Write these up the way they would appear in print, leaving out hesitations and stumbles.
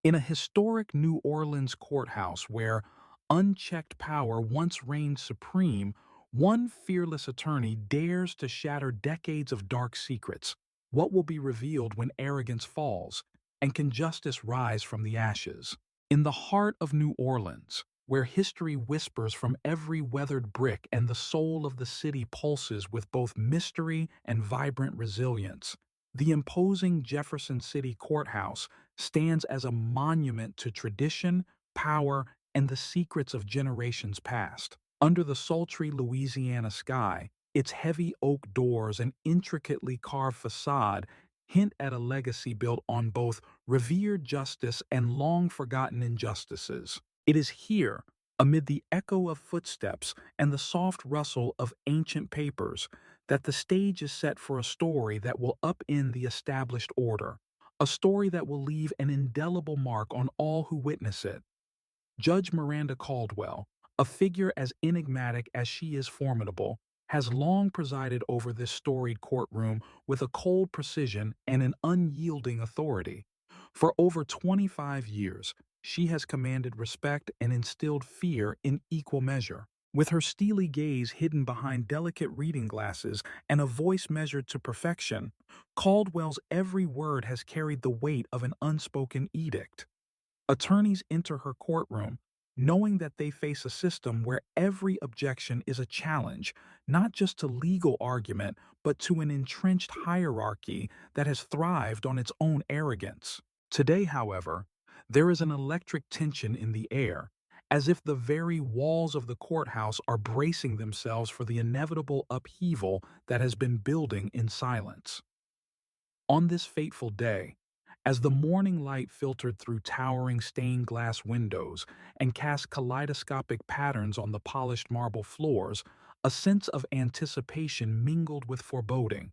In a historic New Orleans courthouse where unchecked power once reigned supreme, one fearless attorney dares to shatter decades of dark secrets. What will be revealed when arrogance falls, and can justice rise from the ashes? In the heart of New Orleans, where history whispers from every weathered brick and the soul of the city pulses with both mystery and vibrant resilience, the imposing Jefferson City Courthouse stands as a monument to tradition, power, and the secrets of generations past. Under the sultry Louisiana sky, its heavy oak doors and intricately carved facade hint at a legacy built on both revered justice and long-forgotten injustices. It is here, amid the echo of footsteps and the soft rustle of ancient papers, that the stage is set for a story that will upend the established order, a story that will leave an indelible mark on all who witness it. Judge Miranda Caldwell, a figure as enigmatic as she is formidable, has long presided over this storied courtroom with a cold precision and an unyielding authority. For over 25 years, she has commanded respect and instilled fear in equal measure. With her steely gaze hidden behind delicate reading glasses and a voice measured to perfection, Caldwell's every word has carried the weight of an unspoken edict. Attorneys enter her courtroom knowing that they face a system where every objection is a challenge, not just to legal argument, but to an entrenched hierarchy that has thrived on its own arrogance. Today, however, there is an electric tension in the air, as if the very walls of the courthouse are bracing themselves for the inevitable upheaval that has been building in silence. On this fateful day, as the morning light filtered through towering stained glass windows and cast kaleidoscopic patterns on the polished marble floors, a sense of anticipation mingled with foreboding.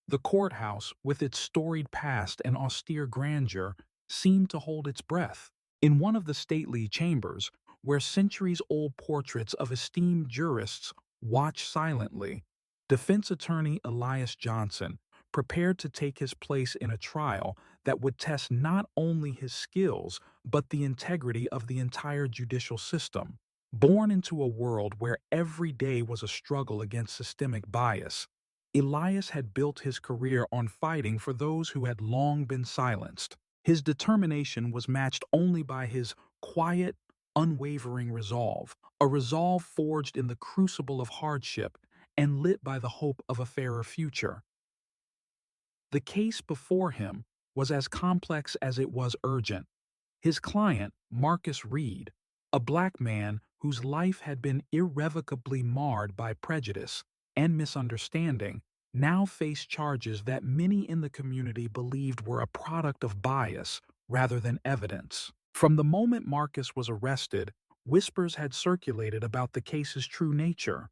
The courthouse, with its storied past and austere grandeur, seemed to hold its breath. In one of the stately chambers, where centuries-old portraits of esteemed jurists watch silently, defense attorney Elias Johnson prepared to take his place in a trial that would test not only his skills but the integrity of the entire judicial system. Born into a world where every day was a struggle against systemic bias, Elias had built his career on fighting for those who had long been silenced. His determination was matched only by his quiet, unwavering resolve, a resolve forged in the crucible of hardship and lit by the hope of a fairer future. The case before him was as complex as it was urgent. His client, Marcus Reed, a black man whose life had been irrevocably marred by prejudice and misunderstanding, now faced charges that many in the community believed were a product of bias rather than evidence. From the moment Marcus was arrested, whispers had circulated about the case's true nature.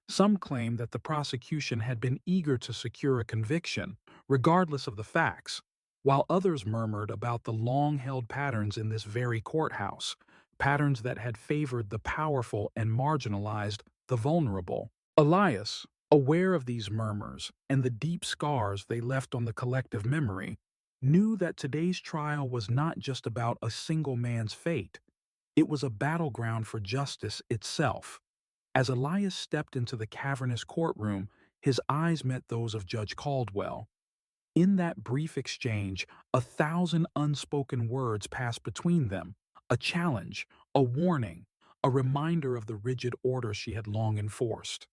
Some claimed that the prosecution had been eager to secure a conviction, regardless of the facts, while others murmured about the long-held patterns in this very courthouse, patterns that had favored the powerful and marginalized the vulnerable. Elias, aware of these murmurs and the deep scars they left on the collective memory, knew that today's trial was not just about a single man's fate. It was a battleground for justice itself. As Elias stepped into the cavernous courtroom, his eyes met those of Judge Caldwell. In that brief exchange, 1,000 unspoken words passed between them, a challenge, a warning, a reminder of the rigid order she had long enforced.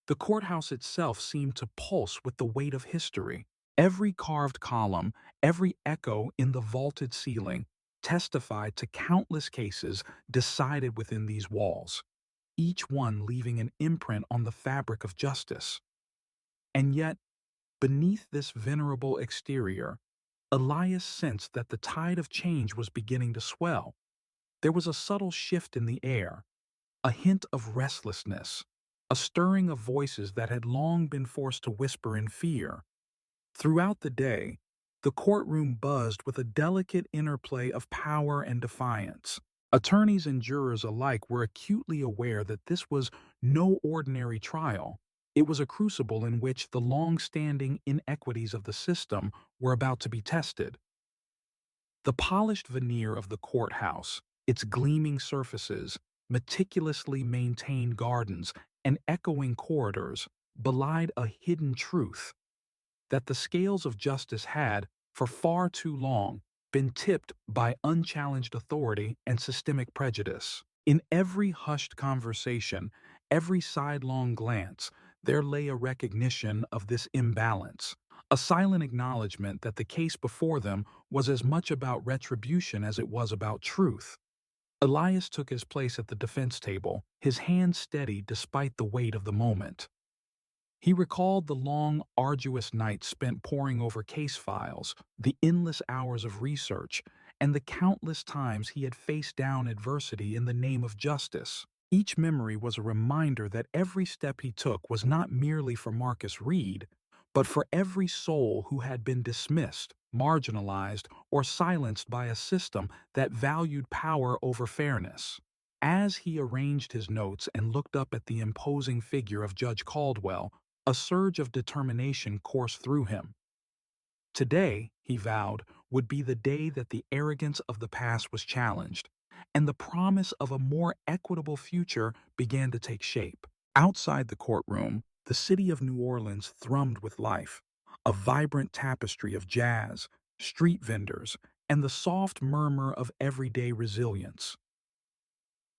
The courthouse itself seemed to pulse with the weight of history. Every carved column, every echo in the vaulted ceiling, testified to countless cases decided within these walls, each one leaving an imprint on the fabric of justice. And yet, beneath this venerable exterior, Elias sensed that the tide of change was beginning to swell. There was a subtle shift in the air, a hint of restlessness, a stirring of voices that had long been forced to whisper in fear. Throughout the day, the courtroom buzzed with a delicate interplay of power and defiance. Attorneys and jurors alike were acutely aware that this was no ordinary trial. It was a crucible in which the long-standing inequities of the system were about to be tested. The polished veneer of the courthouse, its gleaming surfaces, meticulously maintained gardens, and echoing corridors belied a hidden truth that the scales of justice had, for far too long, been tipped by unchallenged authority and systemic prejudice. In every hushed conversation, every sidelong glance, there lay a recognition of this imbalance, a silent acknowledgement that the case before them was as much about retribution as it was about truth. Elias took his place at the defense table, his hand steady despite the weight of the moment. He recalled the long, arduous nights spent poring over case files, the endless hours of research, and the countless times he had faced down adversity in the name of justice. Each memory was a reminder that every step he took was not merely for Marcus Reed, but for every soul who had been dismissed, marginalized, or silenced by a system that valued power over fairness. As he arranged his notes and looked up at the imposing figure of Judge Caldwell, a surge of determination coursed through him. Today, he vowed, would be the day that the arrogance of the past was challenged, and the promise of a more equitable future began to take shape. Outside the courtroom, the city of New Orleans thrummed with life, a vibrant tapestry of jazz, street vendors, and the soft murmur of everyday resilience.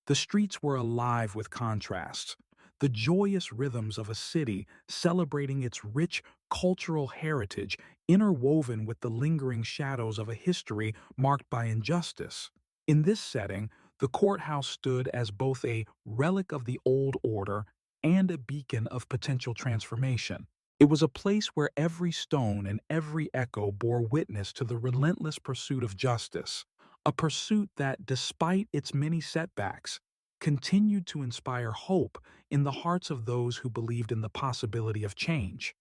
The streets were alive with contrasts, the joyous rhythms of a city celebrating its rich cultural heritage interwoven with the lingering shadows of a history marked by injustice. In this setting, the courthouse stood as both a relic of the old order and a beacon of potential transformation. It was a place where every stone and every echo bore witness to the relentless pursuit of justice, a pursuit that, despite its many setbacks, continued to inspire hope in the hearts of those who believed in the possibility of change.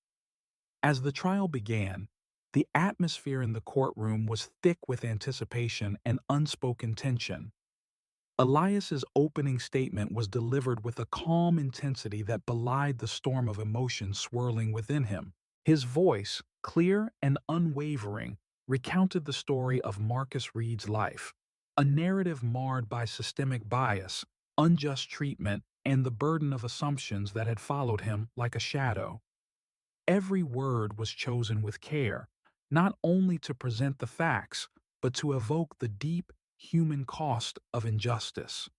As the trial began, the atmosphere in the courtroom was thick with anticipation and unspoken tension. Elias's opening statement was delivered with a calm intensity that belied the storm of emotion swirling within him. His voice, clear and unwavering, recounted the story of Marcus Reed's life, a narrative marred by systemic bias, unjust treatment, and the burden of assumptions that had followed him like a shadow. Every word was chosen with care, not only to present the facts, but to evoke the deep human cost of injustice.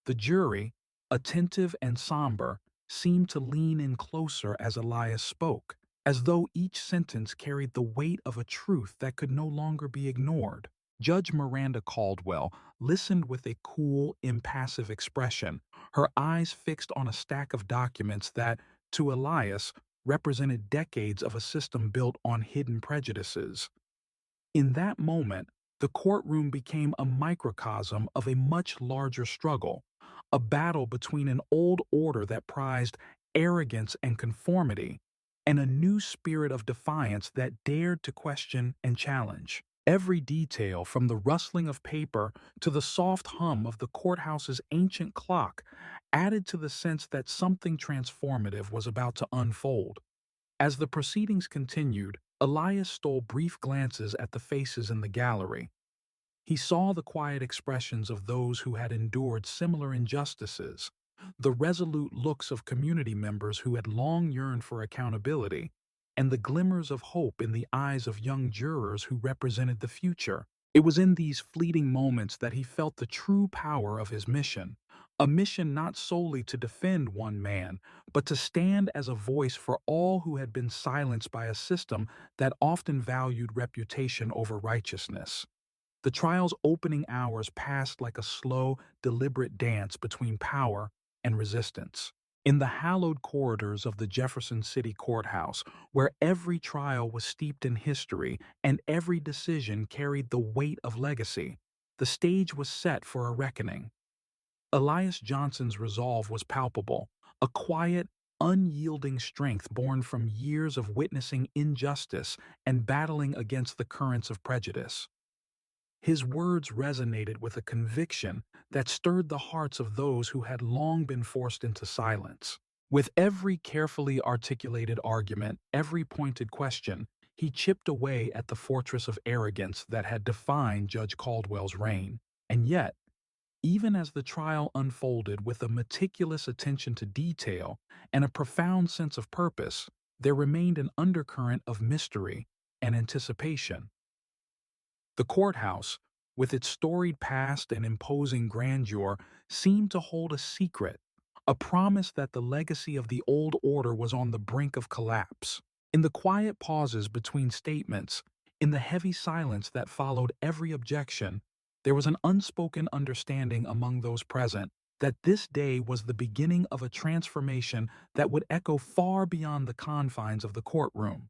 The jury, attentive and somber, seemed to lean in closer as Elias spoke, as though each sentence carried the weight of a truth that could no longer be ignored. Judge Miranda Caldwell listened with a cool, impassive expression, her eyes fixed on a stack of documents that, to Elias, represented decades of a system built on hidden prejudices. In that moment, the courtroom became a microcosm of a much larger struggle, a battle between an old order that prized arrogance and conformity, and a new spirit of defiance that dared to question and challenge. Every detail, from the rustling of paper to the soft hum of the courthouse's ancient clock, added to the sense that something transformative was about to unfold. As the proceedings continued, Elias stole brief glances at the faces in the gallery. He saw the quiet expressions of those who had endured similar injustices, the resolute looks of community members who had long yearned for accountability, and the glimmers of hope in the eyes of young jurors who represented the future. It was in these fleeting moments that he felt the true power of his mission, a mission not solely to defend one man, but to stand as a voice for all who had been silenced by a system that often valued reputation over righteousness. The trial's opening hours passed like a slow, deliberate dance between power and resistance. In the hallowed corridors of the Jefferson City Courthouse, where every trial was steeped in history and every decision carried the weight of legacy, the stage was set for a reckoning. Elias Johnson's resolve was palpable, a quiet, unyielding strength born from years of witnessing injustice and battling against the currents of prejudice. His words resonated with a conviction that stirred the hearts of those who had long been forced into silence. With every carefully articulated argument, every pointed question, He chipped away at the fortress of arrogance that had defined Judge Caldwell's reign. And yet, even as the trial unfolded with a meticulous attention to detail and a profound sense of purpose, there remained an undercurrent of mystery and anticipation. The courthouse, with its storied past and imposing grandeur, seemed to hold a secret, a promise that the legacy of the old order was on the brink of collapse. In the quiet pauses between statements, in the heavy silence that followed every objection, there was an unspoken understanding among those present that this day was the beginning of a transformation that would echo far beyond the confines of the courtroom.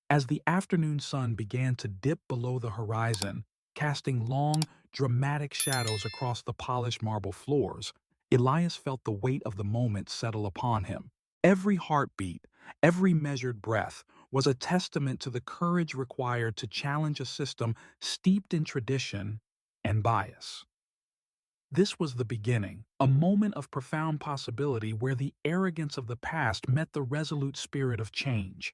As the afternoon sun began to dip below the horizon, casting long, dramatic shadows across the polished marble floors, Elias felt the weight of the moment settle upon him. Every heartbeat, every measured breath, was a testament to the courage required to challenge a system steeped in tradition and bias. This was the beginning, a moment of profound possibility where the arrogance of the past met the resolute spirit of change.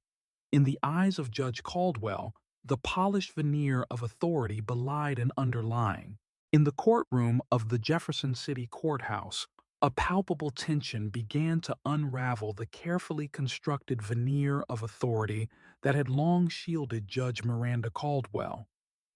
In the eyes of Judge Caldwell, the polished veneer of authority belied an underlying. In the courtroom of the Jefferson City Courthouse, a palpable tension began to unravel the carefully constructed veneer of authority that had long shielded Judge Miranda Caldwell.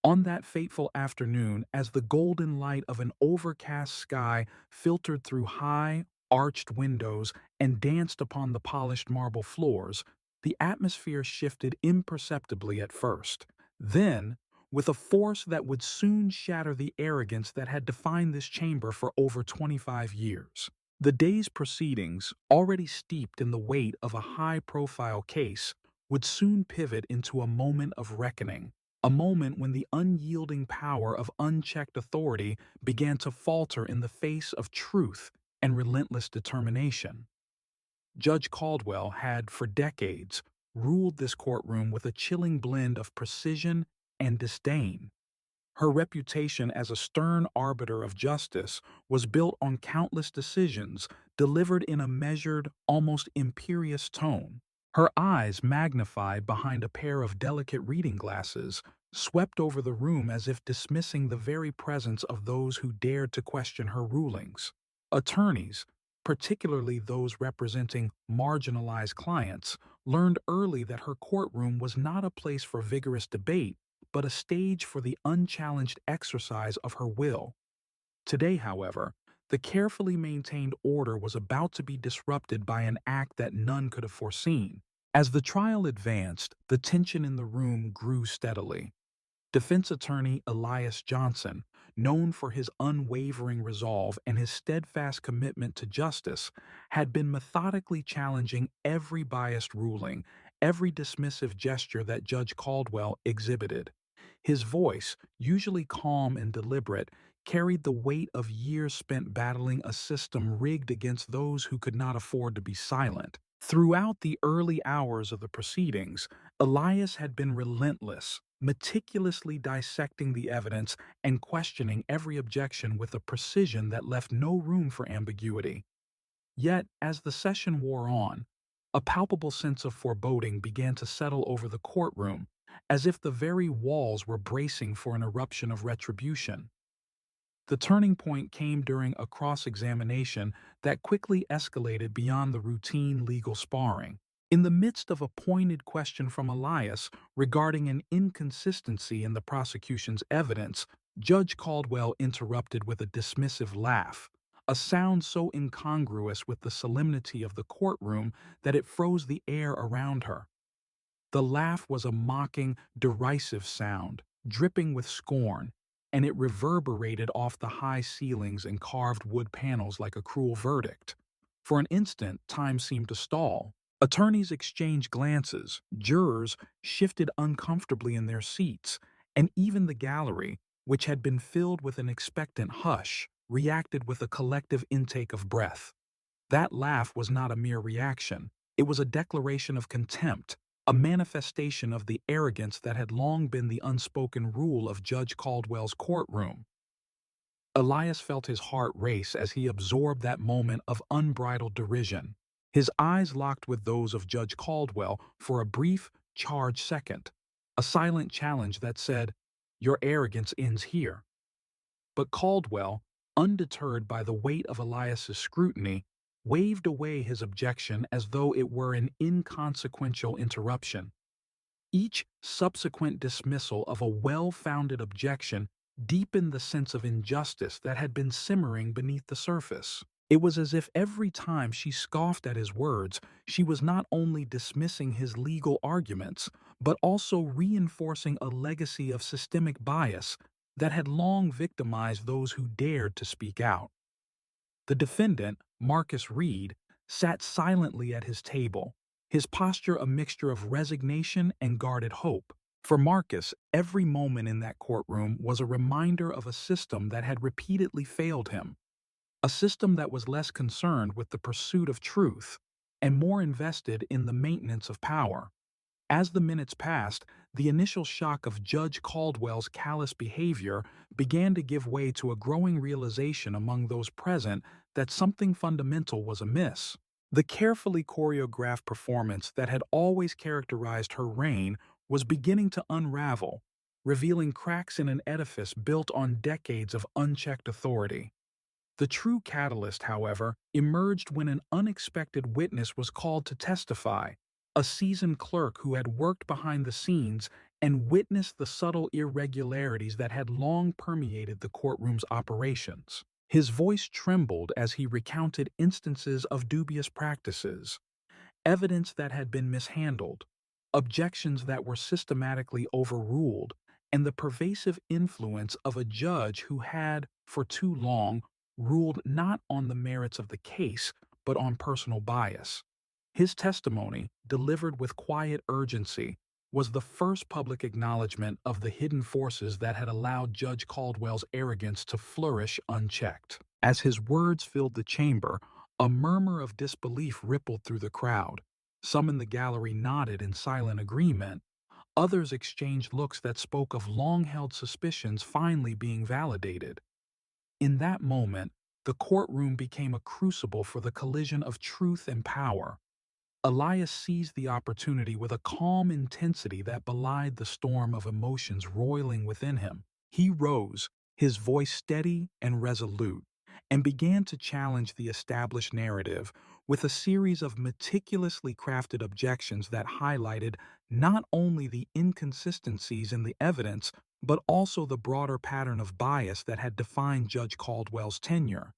On that fateful afternoon, as the golden light of an overcast sky filtered through high, arched windows and danced upon the polished marble floors, the atmosphere shifted imperceptibly at first. Then, with a force that would soon shatter the arrogance that had defined this chamber for over 25 years. The day's proceedings, already steeped in the weight of a high-profile case, would soon pivot into a moment of reckoning, a moment when the unyielding power of unchecked authority began to falter in the face of truth and relentless determination. Judge Caldwell had, for decades, ruled this courtroom with a chilling blend of precision and disdain. Her reputation as a stern arbiter of justice was built on countless decisions delivered in a measured, almost imperious tone. Her eyes, magnified behind a pair of delicate reading glasses, swept over the room as if dismissing the very presence of those who dared to question her rulings. Attorneys, particularly those representing marginalized clients, learned early that her courtroom was not a place for vigorous debate, but a stage for the unchallenged exercise of her will. Today, however, the carefully maintained order was about to be disrupted by an act that none could have foreseen. As the trial advanced, the tension in the room grew steadily. Defense attorney Elias Johnson, known for his unwavering resolve and his steadfast commitment to justice, had been methodically challenging every biased ruling, every dismissive gesture that Judge Caldwell exhibited. His voice, usually calm and deliberate, carried the weight of years spent battling a system rigged against those who could not afford to be silent. Throughout the early hours of the proceedings, Elias had been relentless, meticulously dissecting the evidence and questioning every objection with a precision that left no room for ambiguity. Yet, as the session wore on, a palpable sense of foreboding began to settle over the courtroom, as if the very walls were bracing for an eruption of retribution. The turning point came during a cross-examination that quickly escalated beyond the routine legal sparring. In the midst of a pointed question from Elias regarding an inconsistency in the prosecution's evidence, Judge Caldwell interrupted with a dismissive laugh, a sound so incongruous with the solemnity of the courtroom that it froze the air around her. The laugh was a mocking, derisive sound, dripping with scorn, and it reverberated off the high ceilings and carved wood panels like a cruel verdict. For an instant, time seemed to stall. Attorneys exchanged glances, jurors shifted uncomfortably in their seats, and even the gallery, which had been filled with an expectant hush, reacted with a collective intake of breath. That laugh was not a mere reaction. It was a declaration of contempt, a manifestation of the arrogance that had long been the unspoken rule of Judge Caldwell's courtroom. Elias felt his heart race as he absorbed that moment of unbridled derision. His eyes locked with those of Judge Caldwell for a brief, charge second, a silent challenge that said, "Your arrogance ends here." But Caldwell, undeterred by the weight of Elias's scrutiny, waved away his objection as though it were an inconsequential interruption. Each subsequent dismissal of a well-founded objection deepened the sense of injustice that had been simmering beneath the surface. It was as if every time she scoffed at his words, she was not only dismissing his legal arguments, but also reinforcing a legacy of systemic bias that had long victimized those who dared to speak out. The defendant, Marcus Reed, sat silently at his table, his posture a mixture of resignation and guarded hope. For Marcus, every moment in that courtroom was a reminder of a system that had repeatedly failed him, a system that was less concerned with the pursuit of truth and more invested in the maintenance of power. As the minutes passed, the initial shock of Judge Caldwell's callous behavior began to give way to a growing realization among those present that something fundamental was amiss. The carefully choreographed performance that had always characterized her reign was beginning to unravel, revealing cracks in an edifice built on decades of unchecked authority. The true catalyst, however, emerged when an unexpected witness was called to testify, a seasoned clerk who had worked behind the scenes and witnessed the subtle irregularities that had long permeated the courtroom's operations. His voice trembled as he recounted instances of dubious practices, evidence that had been mishandled, objections that were systematically overruled, and the pervasive influence of a judge who had, for too long, ruled not on the merits of the case, but on personal bias. His testimony, delivered with quiet urgency, was the first public acknowledgement of the hidden forces that had allowed Judge Caldwell's arrogance to flourish unchecked. As his words filled the chamber, a murmur of disbelief rippled through the crowd. Some in the gallery nodded in silent agreement. Others exchanged looks that spoke of long-held suspicions finally being validated. In that moment, the courtroom became a crucible for the collision of truth and power. Elias seized the opportunity with a calm intensity that belied the storm of emotions roiling within him. He rose, his voice steady and resolute, and began to challenge the established narrative with a series of meticulously crafted objections that highlighted not only the inconsistencies in the evidence, but also the broader pattern of bias that had defined Judge Caldwell's tenure.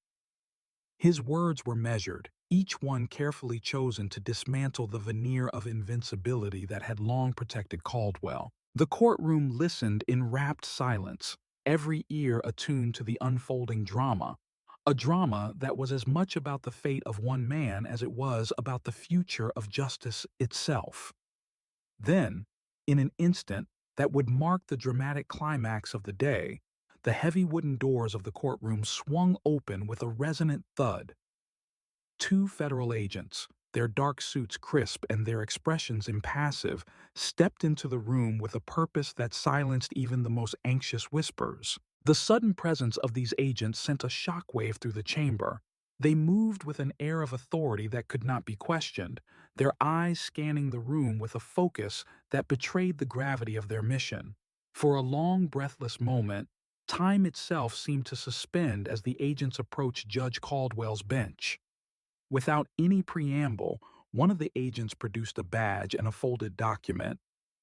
His words were measured, each one carefully chosen to dismantle the veneer of invincibility that had long protected Caldwell. The courtroom listened in rapt silence, every ear attuned to the unfolding drama, a drama that was as much about the fate of one man as it was about the future of justice itself. Then, in an instant that would mark the dramatic climax of the day, the heavy wooden doors of the courtroom swung open with a resonant thud. Two federal agents, their dark suits crisp and their expressions impassive, stepped into the room with a purpose that silenced even the most anxious whispers. The sudden presence of these agents sent a shockwave through the chamber. They moved with an air of authority that could not be questioned, their eyes scanning the room with a focus that betrayed the gravity of their mission. For a long, breathless moment, time itself seemed to suspend as the agents approached Judge Caldwell's bench. Without any preamble, one of the agents produced a badge and a folded document,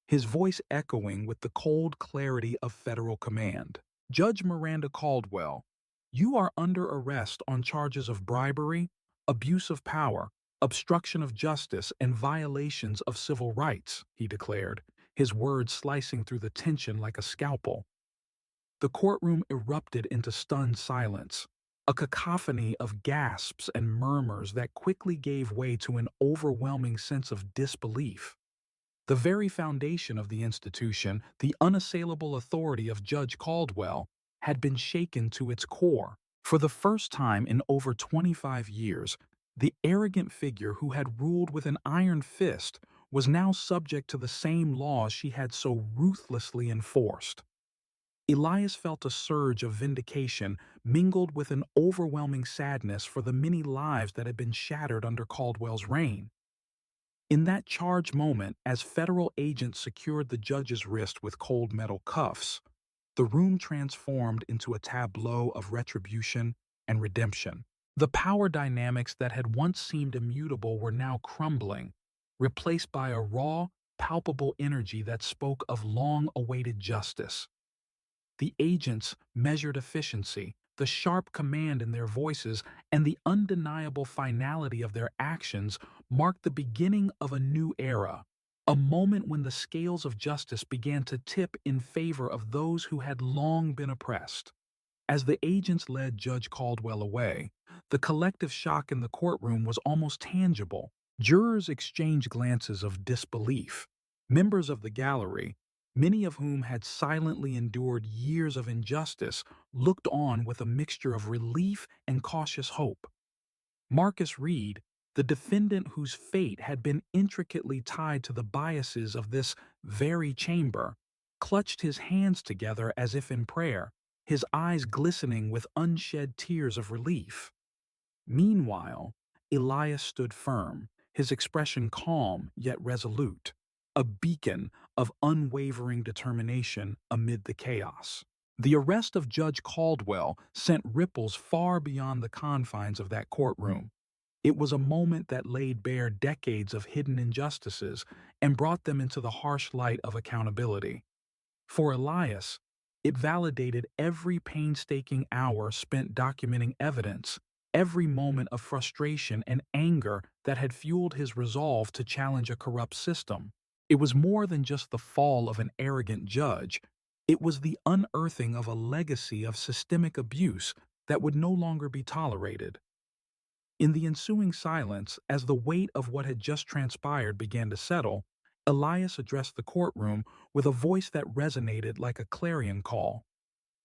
his voice echoing with the cold clarity of federal command. Judge Miranda Caldwell, you are under arrest on charges of bribery, abuse of power, obstruction of justice, and violations of civil rights, he declared, his words slicing through the tension like a scalpel. The courtroom erupted into stunned silence, a cacophony of gasps and murmurs that quickly gave way to an overwhelming sense of disbelief. The very foundation of the institution, the unassailable authority of Judge Caldwell, had been shaken to its core. For the first time in over 25 years, the arrogant figure who had ruled with an iron fist was now subject to the same laws she had so ruthlessly enforced. Elias felt a surge of vindication mingled with an overwhelming sadness for the many lives that had been shattered under Caldwell's reign. In that charged moment, as federal agents secured the judge's wrist with cold metal cuffs, the room transformed into a tableau of retribution and redemption. The power dynamics that had once seemed immutable were now crumbling, replaced by a raw, palpable energy that spoke of long-awaited justice. The agents' measured efficiency, the sharp command in their voices, and the undeniable finality of their actions marked the beginning of a new era, a moment when the scales of justice began to tip in favor of those who had long been oppressed. As the agents led Judge Caldwell away, the collective shock in the courtroom was almost tangible. Jurors exchanged glances of disbelief. Members of the gallery, many of whom had silently endured years of injustice, looked on with a mixture of relief and cautious hope. Marcus Reed, the defendant whose fate had been intricately tied to the biases of this very chamber, clutched his hands together as if in prayer, his eyes glistening with unshed tears of relief. Meanwhile, Elias stood firm, his expression calm yet resolute, a beacon of unwavering determination amid the chaos. The arrest of Judge Caldwell sent ripples far beyond the confines of that courtroom. It was a moment that laid bare decades of hidden injustices and brought them into the harsh light of accountability. For Elias, it validated every painstaking hour spent documenting evidence, every moment of frustration and anger that had fueled his resolve to challenge a corrupt system. It was more than just the fall of an arrogant judge. It was the unearthing of a legacy of systemic abuse that would no longer be tolerated. In the ensuing silence, as the weight of what had just transpired began to settle, Elias addressed the courtroom with a voice that resonated like a clarion call.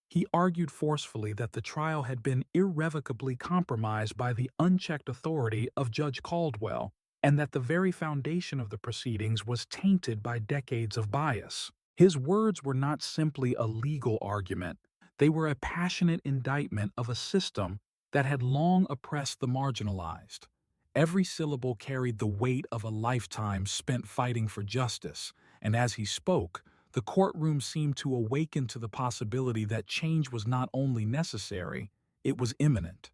He argued forcefully that the trial had been irrevocably compromised by the unchecked authority of Judge Caldwell, and that the very foundation of the proceedings was tainted by decades of bias. His words were not simply a legal argument, they were a passionate indictment of a system that had long oppressed the marginalized. Every syllable carried the weight of a lifetime spent fighting for justice, and as he spoke, the courtroom seemed to awaken to the possibility that change was not only necessary, it was imminent.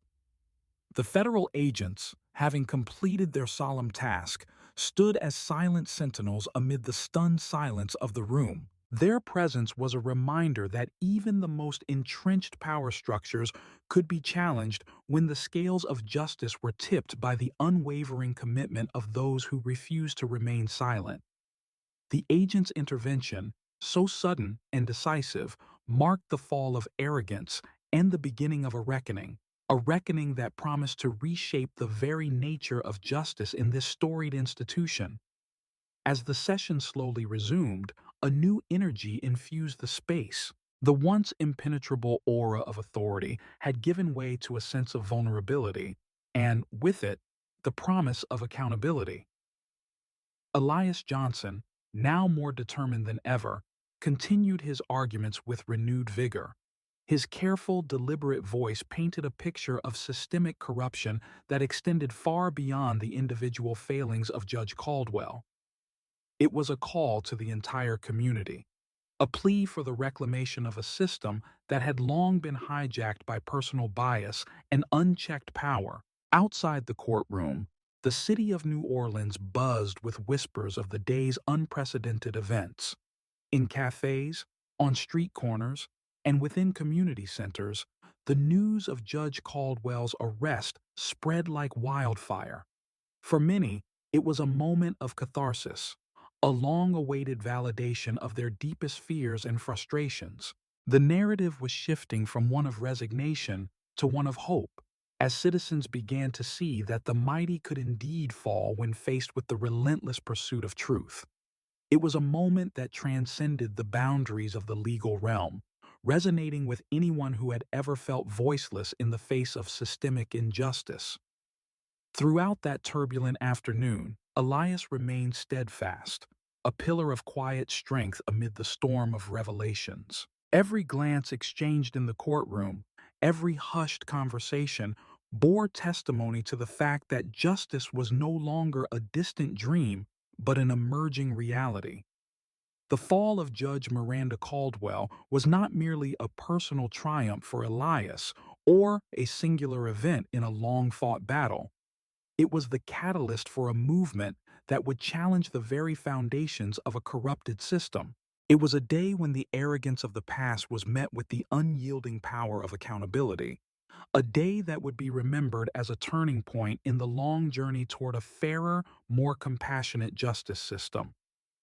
The federal agents, having completed their solemn task, stood as silent sentinels amid the stunned silence of the room. Their presence was a reminder that even the most entrenched power structures could be challenged when the scales of justice were tipped by the unwavering commitment of those who refused to remain silent. The agent's intervention, so sudden and decisive, marked the fall of arrogance and the beginning of a reckoning that promised to reshape the very nature of justice in this storied institution. As the session slowly resumed, a new energy infused the space. The once impenetrable aura of authority had given way to a sense of vulnerability, and with it, the promise of accountability. Elias Johnson, now more determined than ever, continued his arguments with renewed vigor. His careful, deliberate voice painted a picture of systemic corruption that extended far beyond the individual failings of Judge Caldwell. It was a call to the entire community, a plea for the reclamation of a system that had long been hijacked by personal bias and unchecked power. Outside the courtroom, the city of New Orleans buzzed with whispers of the day's unprecedented events. In cafes, on street corners, and within community centers, the news of Judge Caldwell's arrest spread like wildfire. For many, it was a moment of catharsis, a long-awaited validation of their deepest fears and frustrations. The narrative was shifting from one of resignation to one of hope, as citizens began to see that the mighty could indeed fall when faced with the relentless pursuit of truth. It was a moment that transcended the boundaries of the legal realm, resonating with anyone who had ever felt voiceless in the face of systemic injustice. Throughout that turbulent afternoon, Elias remained steadfast, a pillar of quiet strength amid the storm of revelations. Every glance exchanged in the courtroom, every hushed conversation, bore testimony to the fact that justice was no longer a distant dream, but an emerging reality. The fall of Judge Miranda Caldwell was not merely a personal triumph for Elias or a singular event in a long-fought battle. It was the catalyst for a movement that would challenge the very foundations of a corrupted system. It was a day when the arrogance of the past was met with the unyielding power of accountability. A day that would be remembered as a turning point in the long journey toward a fairer, more compassionate justice system.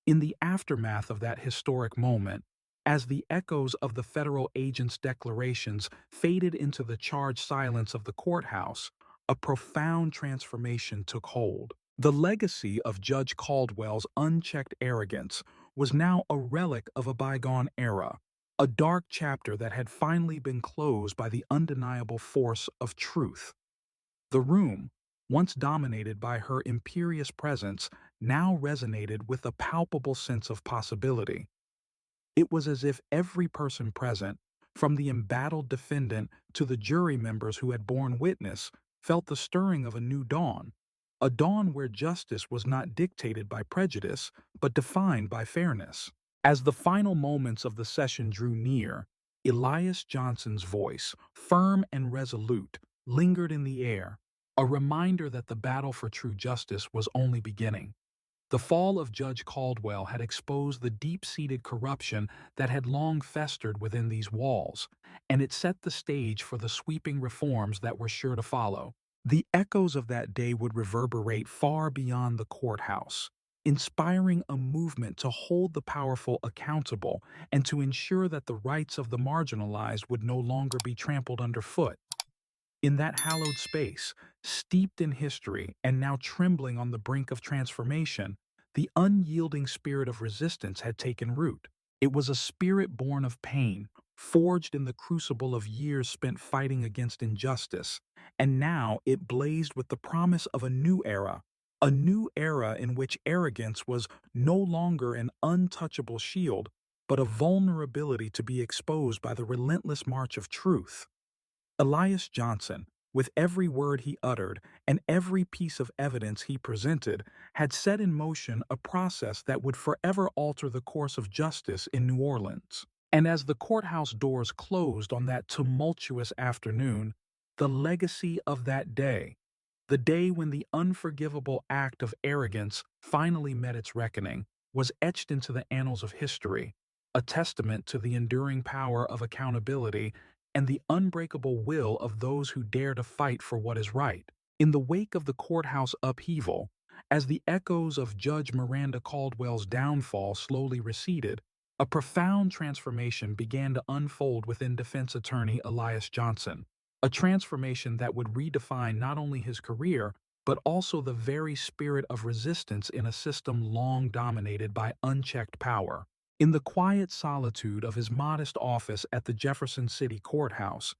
In the aftermath of that historic moment, as the echoes of the federal agent's declarations faded into the charged silence of the courthouse, a profound transformation took hold. The legacy of Judge Caldwell's unchecked arrogance was now a relic of a bygone era, a dark chapter that had finally been closed by the undeniable force of truth. The room, once dominated by her imperious presence, now resonated with a palpable sense of possibility. It was as if every person present, from the embattled defendant to the jury members who had borne witness, felt the stirring of a new dawn, a dawn where justice was not dictated by prejudice, but defined by fairness. As the final moments of the session drew near, Elias Johnson's voice, firm and resolute, lingered in the air, a reminder that the battle for true justice was only beginning. The fall of Judge Caldwell had exposed the deep-seated corruption that had long festered within these walls, and it set the stage for the sweeping reforms that were sure to follow. The echoes of that day would reverberate far beyond the courthouse, inspiring a movement to hold the powerful accountable and to ensure that the rights of the marginalized would no longer be trampled underfoot. In that hallowed space, steeped in history and now trembling on the brink of transformation, the unyielding spirit of resistance had taken root. It was a spirit born of pain, forged in the crucible of years spent fighting against injustice, and now it blazed with the promise of a new era in which arrogance was no longer an untouchable shield, but a vulnerability to be exposed by the relentless march of truth. Elias Johnson, with every word he uttered and every piece of evidence he presented, had set in motion a process that would forever alter the course of justice in New Orleans. And as the courthouse doors closed on that tumultuous afternoon, the legacy of that day, the day when the unforgivable act of arrogance finally met its reckoning, was etched into the annals of history, a testament to the enduring power of accountability and the unbreakable will of those who dare to fight for what is right. In the wake of the courthouse upheaval, as the echoes of Judge Miranda Caldwell's downfall slowly receded, a profound transformation began to unfold within defense attorney Elias Johnson, a transformation that would redefine not only his career, but also the very spirit of resistance in a system long dominated by unchecked power. In the quiet solitude of his modest office at the Jefferson City Courthouse,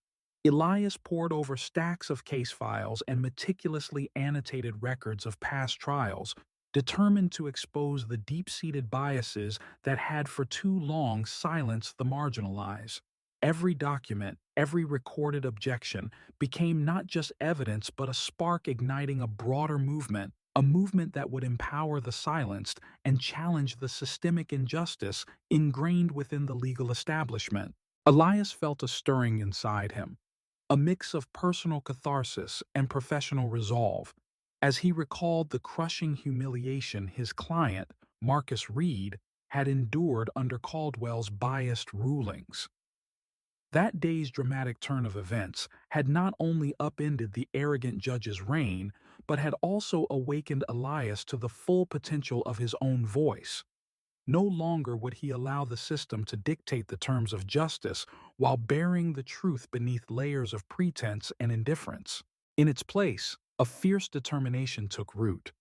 Elias pored over stacks of case files and meticulously annotated records of past trials, determined to expose the deep-seated biases that had for too long silenced the marginalized. Every document, every recorded objection became not just evidence but a spark igniting a movement that would empower the silenced and challenge the systemic injustice ingrained within the legal establishment. Elias felt a stirring inside him, a mix of personal catharsis and professional resolve, as he recalled the crushing humiliation his client, Marcus Reed, had endured under Caldwell's biased rulings. That day's dramatic turn of events had not only upended the arrogant judge's reign, but had also awakened Elias to the full potential of his own voice. No longer would he allow the system to dictate the terms of justice while burying the truth beneath layers of pretense and indifference. In its place, a fierce determination took root,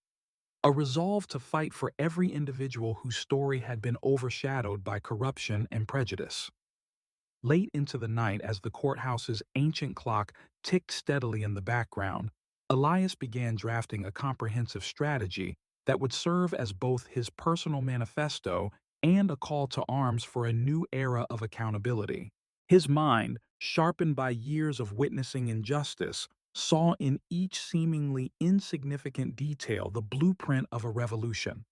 a resolve to fight for every individual whose story had been overshadowed by corruption and prejudice. Late into the night, as the courthouse's ancient clock ticked steadily in the background, Elias began drafting a comprehensive strategy that would serve as both his personal manifesto and a call to arms for a new era of accountability. His mind, sharpened by years of witnessing injustice, saw in each seemingly insignificant detail the blueprint of a revolution.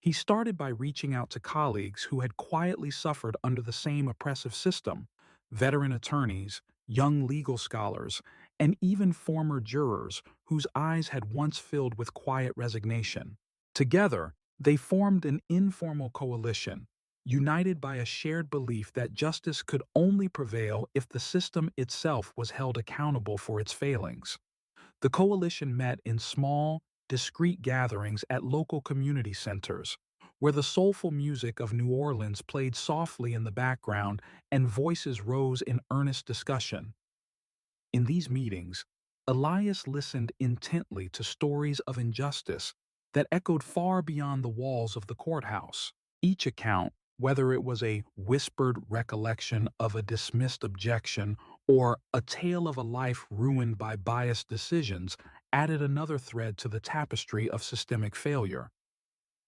He started by reaching out to colleagues who had quietly suffered under the same oppressive system, veteran attorneys, young legal scholars, and even former jurors whose eyes had once filled with quiet resignation. Together, they formed an informal coalition, united by a shared belief that justice could only prevail if the system itself was held accountable for its failings. The coalition met in small, discreet gatherings at local community centers, where the soulful music of New Orleans played softly in the background and voices rose in earnest discussion. In these meetings, Elias listened intently to stories of injustice that echoed far beyond the walls of the courthouse. Each account, whether it was a whispered recollection of a dismissed objection or a tale of a life ruined by biased decisions, added another thread to the tapestry of systemic failure.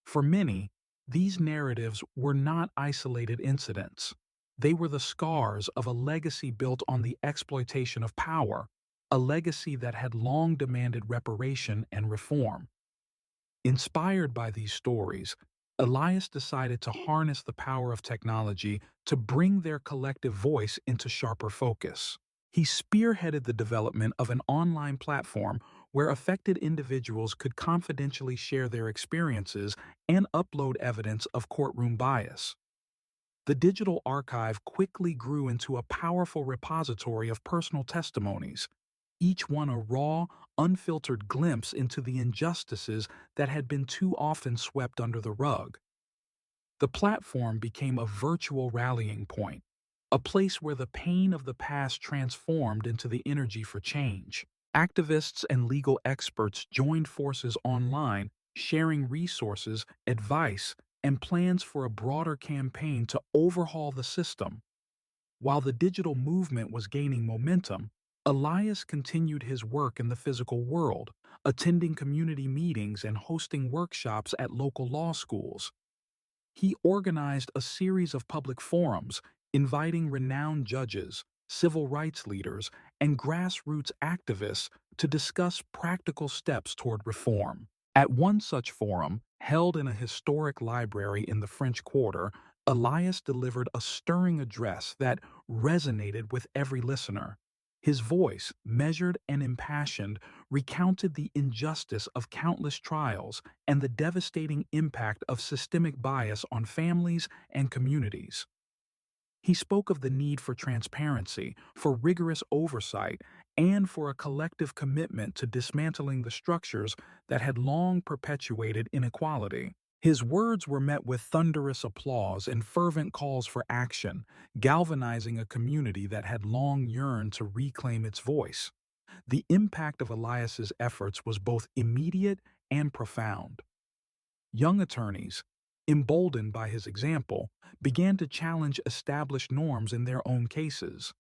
For many, these narratives were not isolated incidents. They were the scars of a legacy built on the exploitation of power, a legacy that had long demanded reparation and reform. Inspired by these stories, Elias decided to harness the power of technology to bring their collective voice into sharper focus. He spearheaded the development of an online platform where affected individuals could confidentially share their experiences and upload evidence of courtroom bias. The digital archive quickly grew into a powerful repository of personal testimonies, each one a raw, unfiltered glimpse into the injustices that had been too often swept under the rug. The platform became a virtual rallying point, a place where the pain of the past transformed into the energy for change. Activists and legal experts joined forces online, sharing resources, advice, and plans for a broader campaign to overhaul the system. While the digital movement was gaining momentum, Elias continued his work in the physical world, attending community meetings and hosting workshops at local law schools. He organized a series of public forums, inviting renowned judges, civil rights leaders, and grassroots activists to discuss practical steps toward reform. At one such forum, held in a historic library in the French Quarter, Elias delivered a stirring address that resonated with every listener. His voice, measured and impassioned, recounted the injustice of countless trials and the devastating impact of systemic bias on families and communities. He spoke of the need for transparency, for rigorous oversight, and for a collective commitment to dismantling the structures that had long perpetuated inequality. His words were met with thunderous applause and fervent calls for action, galvanizing a community that had long yearned to reclaim its voice. The impact of Elias's efforts was both immediate and profound. Young attorneys, emboldened by his example, began to challenge established norms in their own cases.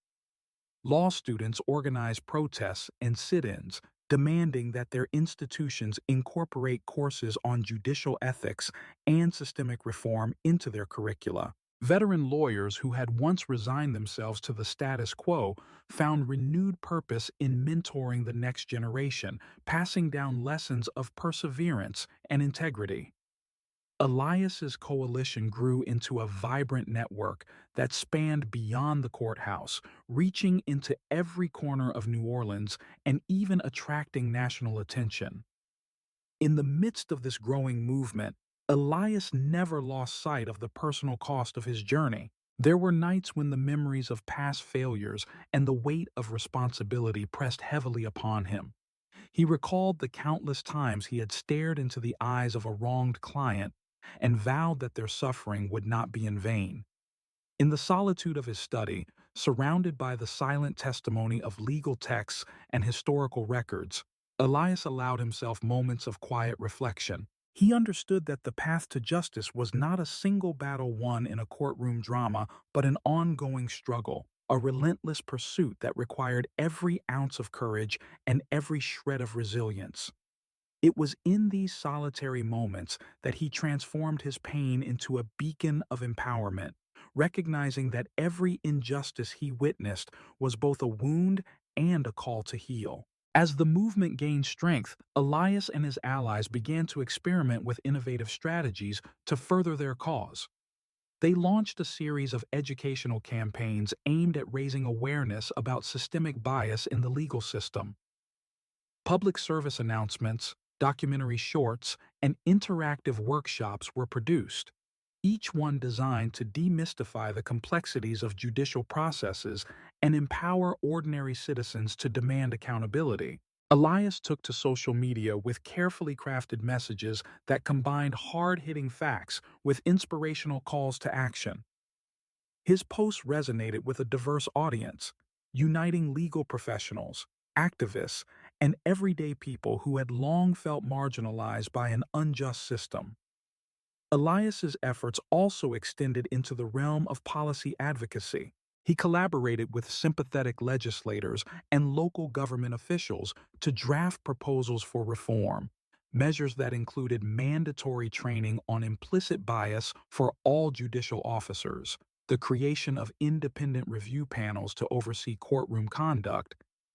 Law students organized protests and sit-ins, demanding that their institutions incorporate courses on judicial ethics and systemic reform into their curricula. Veteran lawyers who had once resigned themselves to the status quo found renewed purpose in mentoring the next generation, passing down lessons of perseverance and integrity. Elias's coalition grew into a vibrant network that spanned beyond the courthouse, reaching into every corner of New Orleans and even attracting national attention. In the midst of this growing movement, Elias never lost sight of the personal cost of his journey. There were nights when the memories of past failures and the weight of responsibility pressed heavily upon him. He recalled the countless times he had stared into the eyes of a wronged client and vowed that their suffering would not be in vain. In the solitude of his study, surrounded by the silent testimony of legal texts and historical records, Elias allowed himself moments of quiet reflection. He understood that the path to justice was not a single battle won in a courtroom drama, but an ongoing struggle, a relentless pursuit that required every ounce of courage and every shred of resilience. It was in these solitary moments that he transformed his pain into a beacon of empowerment, recognizing that every injustice he witnessed was both a wound and a call to heal. As the movement gained strength, Elias and his allies began to experiment with innovative strategies to further their cause. They launched a series of educational campaigns aimed at raising awareness about systemic bias in the legal system. Public service announcements, documentary shorts, and interactive workshops were produced, each one designed to demystify the complexities of judicial processes and empower ordinary citizens to demand accountability. Elias took to social media with carefully crafted messages that combined hard-hitting facts with inspirational calls to action. His posts resonated with a diverse audience, uniting legal professionals, activists, and everyday people who had long felt marginalized by an unjust system. Elias's efforts also extended into the realm of policy advocacy. He collaborated with sympathetic legislators and local government officials to draft proposals for reform, measures that included mandatory training on implicit bias for all judicial officers, the creation of independent review panels to oversee courtroom conduct,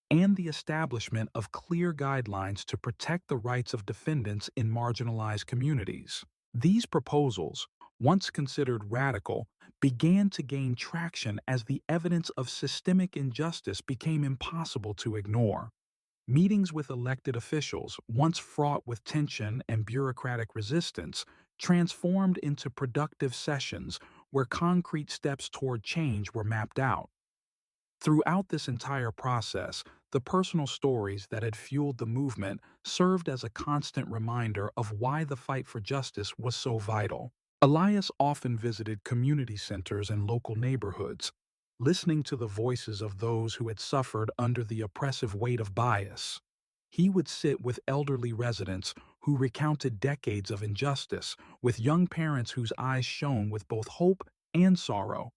and the establishment of clear guidelines to protect the rights of defendants in marginalized communities. These proposals, once considered radical, began to gain traction as the evidence of systemic injustice became impossible to ignore. Meetings with elected officials, once fraught with tension and bureaucratic resistance, transformed into productive sessions where concrete steps toward change were mapped out. Throughout this entire process, the personal stories that had fueled the movement served as a constant reminder of why the fight for justice was so vital. Elias often visited community centers and local neighborhoods, listening to the voices of those who had suffered under the oppressive weight of bias. He would sit with elderly residents who recounted decades of injustice, with young parents whose eyes shone with both hope and sorrow,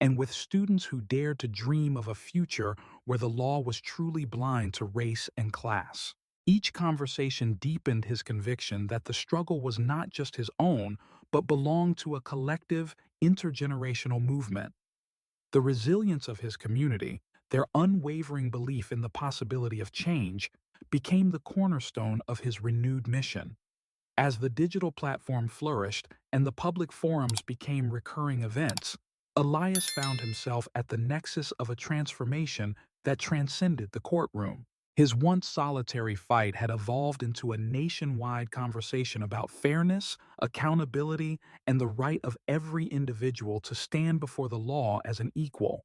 and with students who dared to dream of a future where the law was truly blind to race and class. Each conversation deepened his conviction that the struggle was not just his own, but belonged to a collective, intergenerational movement. The resilience of his community, their unwavering belief in the possibility of change, became the cornerstone of his renewed mission. As the digital platform flourished and the public forums became recurring events, Elias found himself at the nexus of a transformation that transcended the courtroom. His once solitary fight had evolved into a nationwide conversation about fairness, accountability, and the right of every individual to stand before the law as an equal.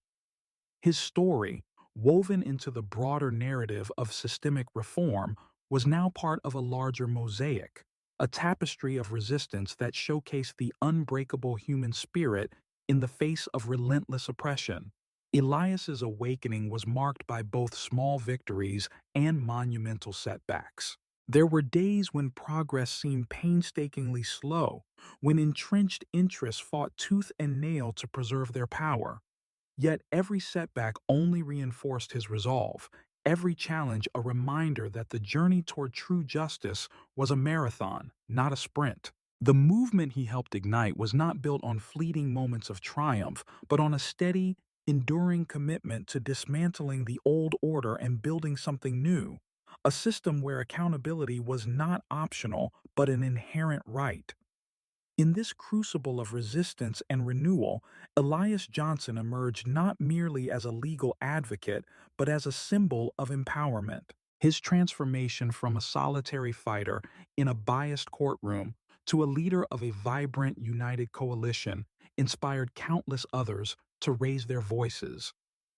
His story, woven into the broader narrative of systemic reform, was now part of a larger mosaic, a tapestry of resistance that showcased the unbreakable human spirit in the face of relentless oppression. Elias's awakening was marked by both small victories and monumental setbacks. There were days when progress seemed painstakingly slow, when entrenched interests fought tooth and nail to preserve their power. Yet every setback only reinforced his resolve, every challenge a reminder that the journey toward true justice was a marathon, not a sprint. The movement he helped ignite was not built on fleeting moments of triumph, but on a steady, enduring commitment to dismantling the old order and building something new, a system where accountability was not optional but an inherent right. In this crucible of resistance and renewal, Elias Johnson emerged not merely as a legal advocate, but as a symbol of empowerment. His transformation from a solitary fighter in a biased courtroom to a leader of a vibrant, united coalition inspired countless others to raise their voices.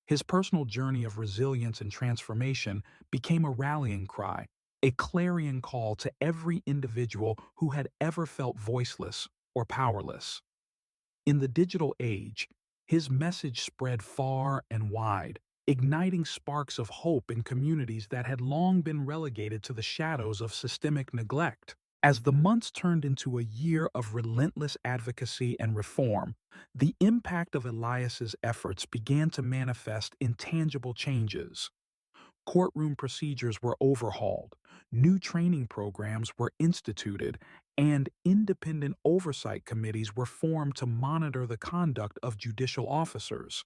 His personal journey of resilience and transformation became a rallying cry, a clarion call to every individual who had ever felt voiceless or powerless. In the digital age, his message spread far and wide, igniting sparks of hope in communities that had long been relegated to the shadows of systemic neglect. As the months turned into a year of relentless advocacy and reform, the impact of Elias's efforts began to manifest in tangible changes. Courtroom procedures were overhauled, new training programs were instituted, and independent oversight committees were formed to monitor the conduct of judicial officers.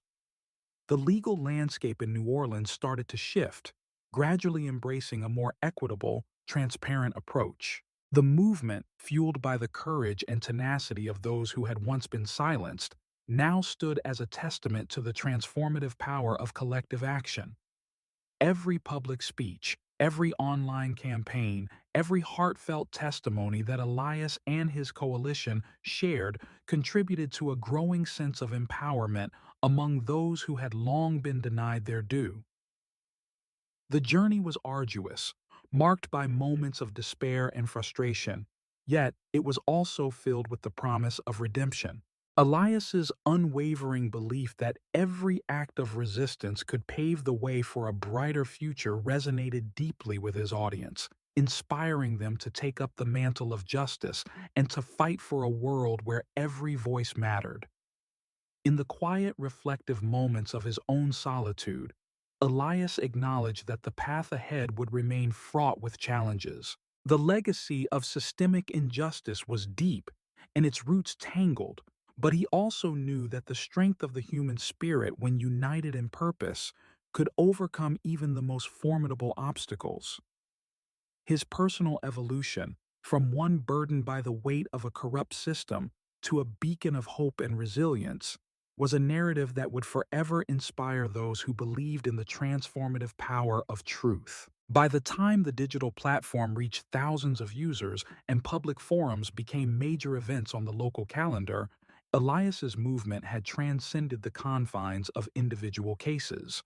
The legal landscape in New Orleans started to shift. gradually embracing a more equitable, transparent approach. The movement, fueled by the courage and tenacity of those who had once been silenced, now stood as a testament to the transformative power of collective action. Every public speech, every online campaign, every heartfelt testimony that Elias and his coalition shared contributed to a growing sense of empowerment among those who had long been denied their due. The journey was arduous, marked by moments of despair and frustration, yet it was also filled with the promise of redemption. Elias's unwavering belief that every act of resistance could pave the way for a brighter future resonated deeply with his audience, inspiring them to take up the mantle of justice and to fight for a world where every voice mattered. In the quiet, reflective moments of his own solitude, Elias acknowledged that the path ahead would remain fraught with challenges. The legacy of systemic injustice was deep and its roots tangled, but he also knew that the strength of the human spirit, when united in purpose, could overcome even the most formidable obstacles. His personal evolution, from one burdened by the weight of a corrupt system to a beacon of hope and resilience, was a narrative that would forever inspire those who believed in the transformative power of truth. By the time the digital platform reached thousands of users and public forums became major events on the local calendar, Elias's movement had transcended the confines of individual cases.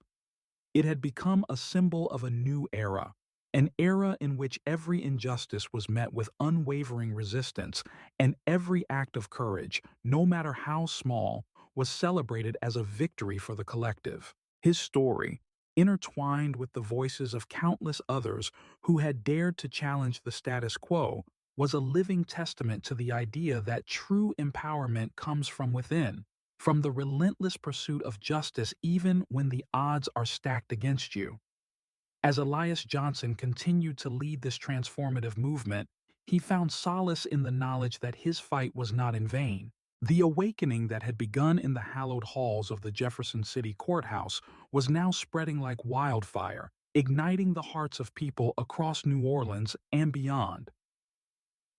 It had become a symbol of a new era, an era in which every injustice was met with unwavering resistance, and every act of courage, no matter how small, was celebrated as a victory for the collective. His story, intertwined with the voices of countless others who had dared to challenge the status quo, was a living testament to the idea that true empowerment comes from within, from the relentless pursuit of justice even when the odds are stacked against you. As Elias Johnson continued to lead this transformative movement, he found solace in the knowledge that his fight was not in vain. The awakening that had begun in the hallowed halls of the Jefferson City Courthouse was now spreading like wildfire, igniting the hearts of people across New Orleans and beyond.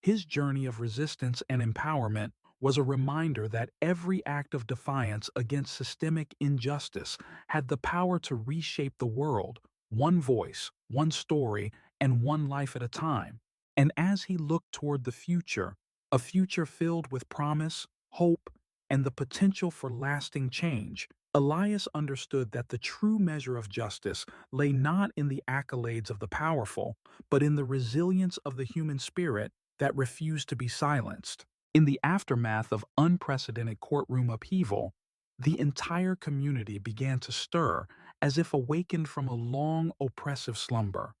His journey of resistance and empowerment was a reminder that every act of defiance against systemic injustice had the power to reshape the world, one voice, one story, and one life at a time. And as he looked toward the future, a future filled with promise, hope, and the potential for lasting change, Elias understood that the true measure of justice lay not in the accolades of the powerful, but in the resilience of the human spirit that refused to be silenced. In the aftermath of unprecedented courtroom upheaval, the entire community began to stir as if awakened from a long, oppressive slumber.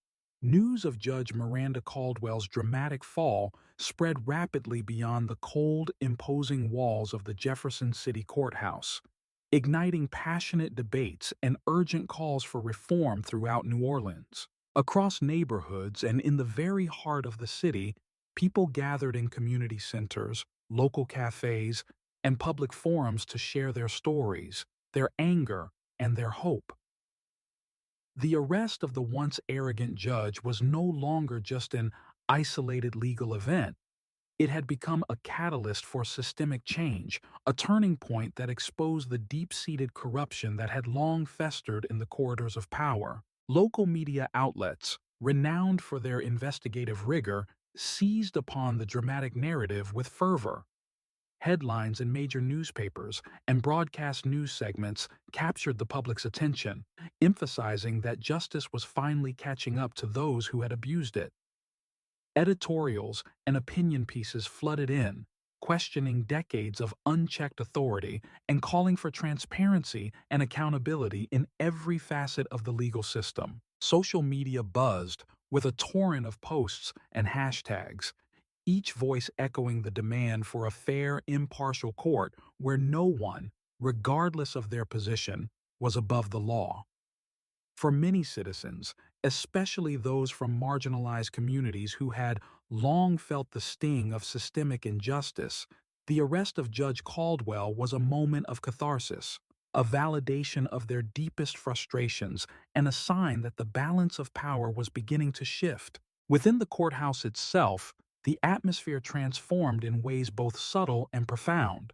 News of Judge Miranda Caldwell's dramatic fall spread rapidly beyond the cold, imposing walls of the Jefferson City Courthouse, igniting passionate debates and urgent calls for reform throughout New Orleans. Across neighborhoods and in the very heart of the city, people gathered in community centers, local cafes, and public forums to share their stories, their anger, and their hope. The arrest of the once arrogant judge was no longer just an isolated legal event. It had become a catalyst for systemic change, a turning point that exposed the deep-seated corruption that had long festered in the corridors of power. Local media outlets, renowned for their investigative rigor, seized upon the dramatic narrative with fervor. Headlines in major newspapers and broadcast news segments captured the public's attention, emphasizing that justice was finally catching up to those who had abused it. Editorials and opinion pieces flooded in, questioning decades of unchecked authority and calling for transparency and accountability in every facet of the legal system. Social media buzzed with a torrent of posts and hashtags, each voice echoing the demand for a fair, impartial court where no one, regardless of their position, was above the law. For many citizens, especially those from marginalized communities who had long felt the sting of systemic injustice, the arrest of Judge Caldwell was a moment of catharsis. a validation of their deepest frustrations and a sign that the balance of power was beginning to shift. Within the courthouse itself, the atmosphere transformed in ways both subtle and profound.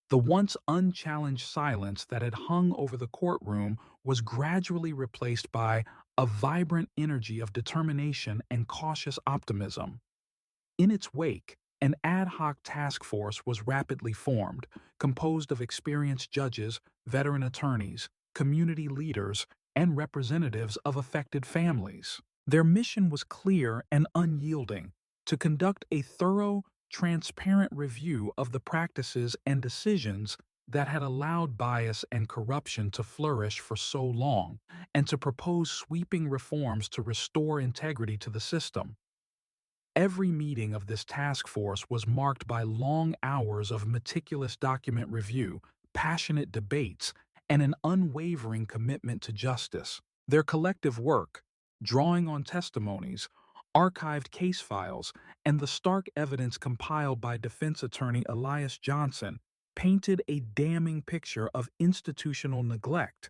The once unchallenged silence that had hung over the courtroom was gradually replaced by a vibrant energy of determination and cautious optimism. In its wake, an ad hoc task force was rapidly formed, composed of experienced judges, veteran attorneys, community leaders, and representatives of affected families. Their mission was clear and unyielding: to conduct a thorough, transparent review of the practices and decisions that had allowed bias and corruption to flourish for so long, and to propose sweeping reforms to restore integrity to the system. Every meeting of this task force was marked by long hours of meticulous document review, passionate debates, and an unwavering commitment to justice. Their collective work, drawing on testimonies, archived case files, and the stark evidence compiled by defense attorney Elias Johnson, painted a damning picture of institutional neglect,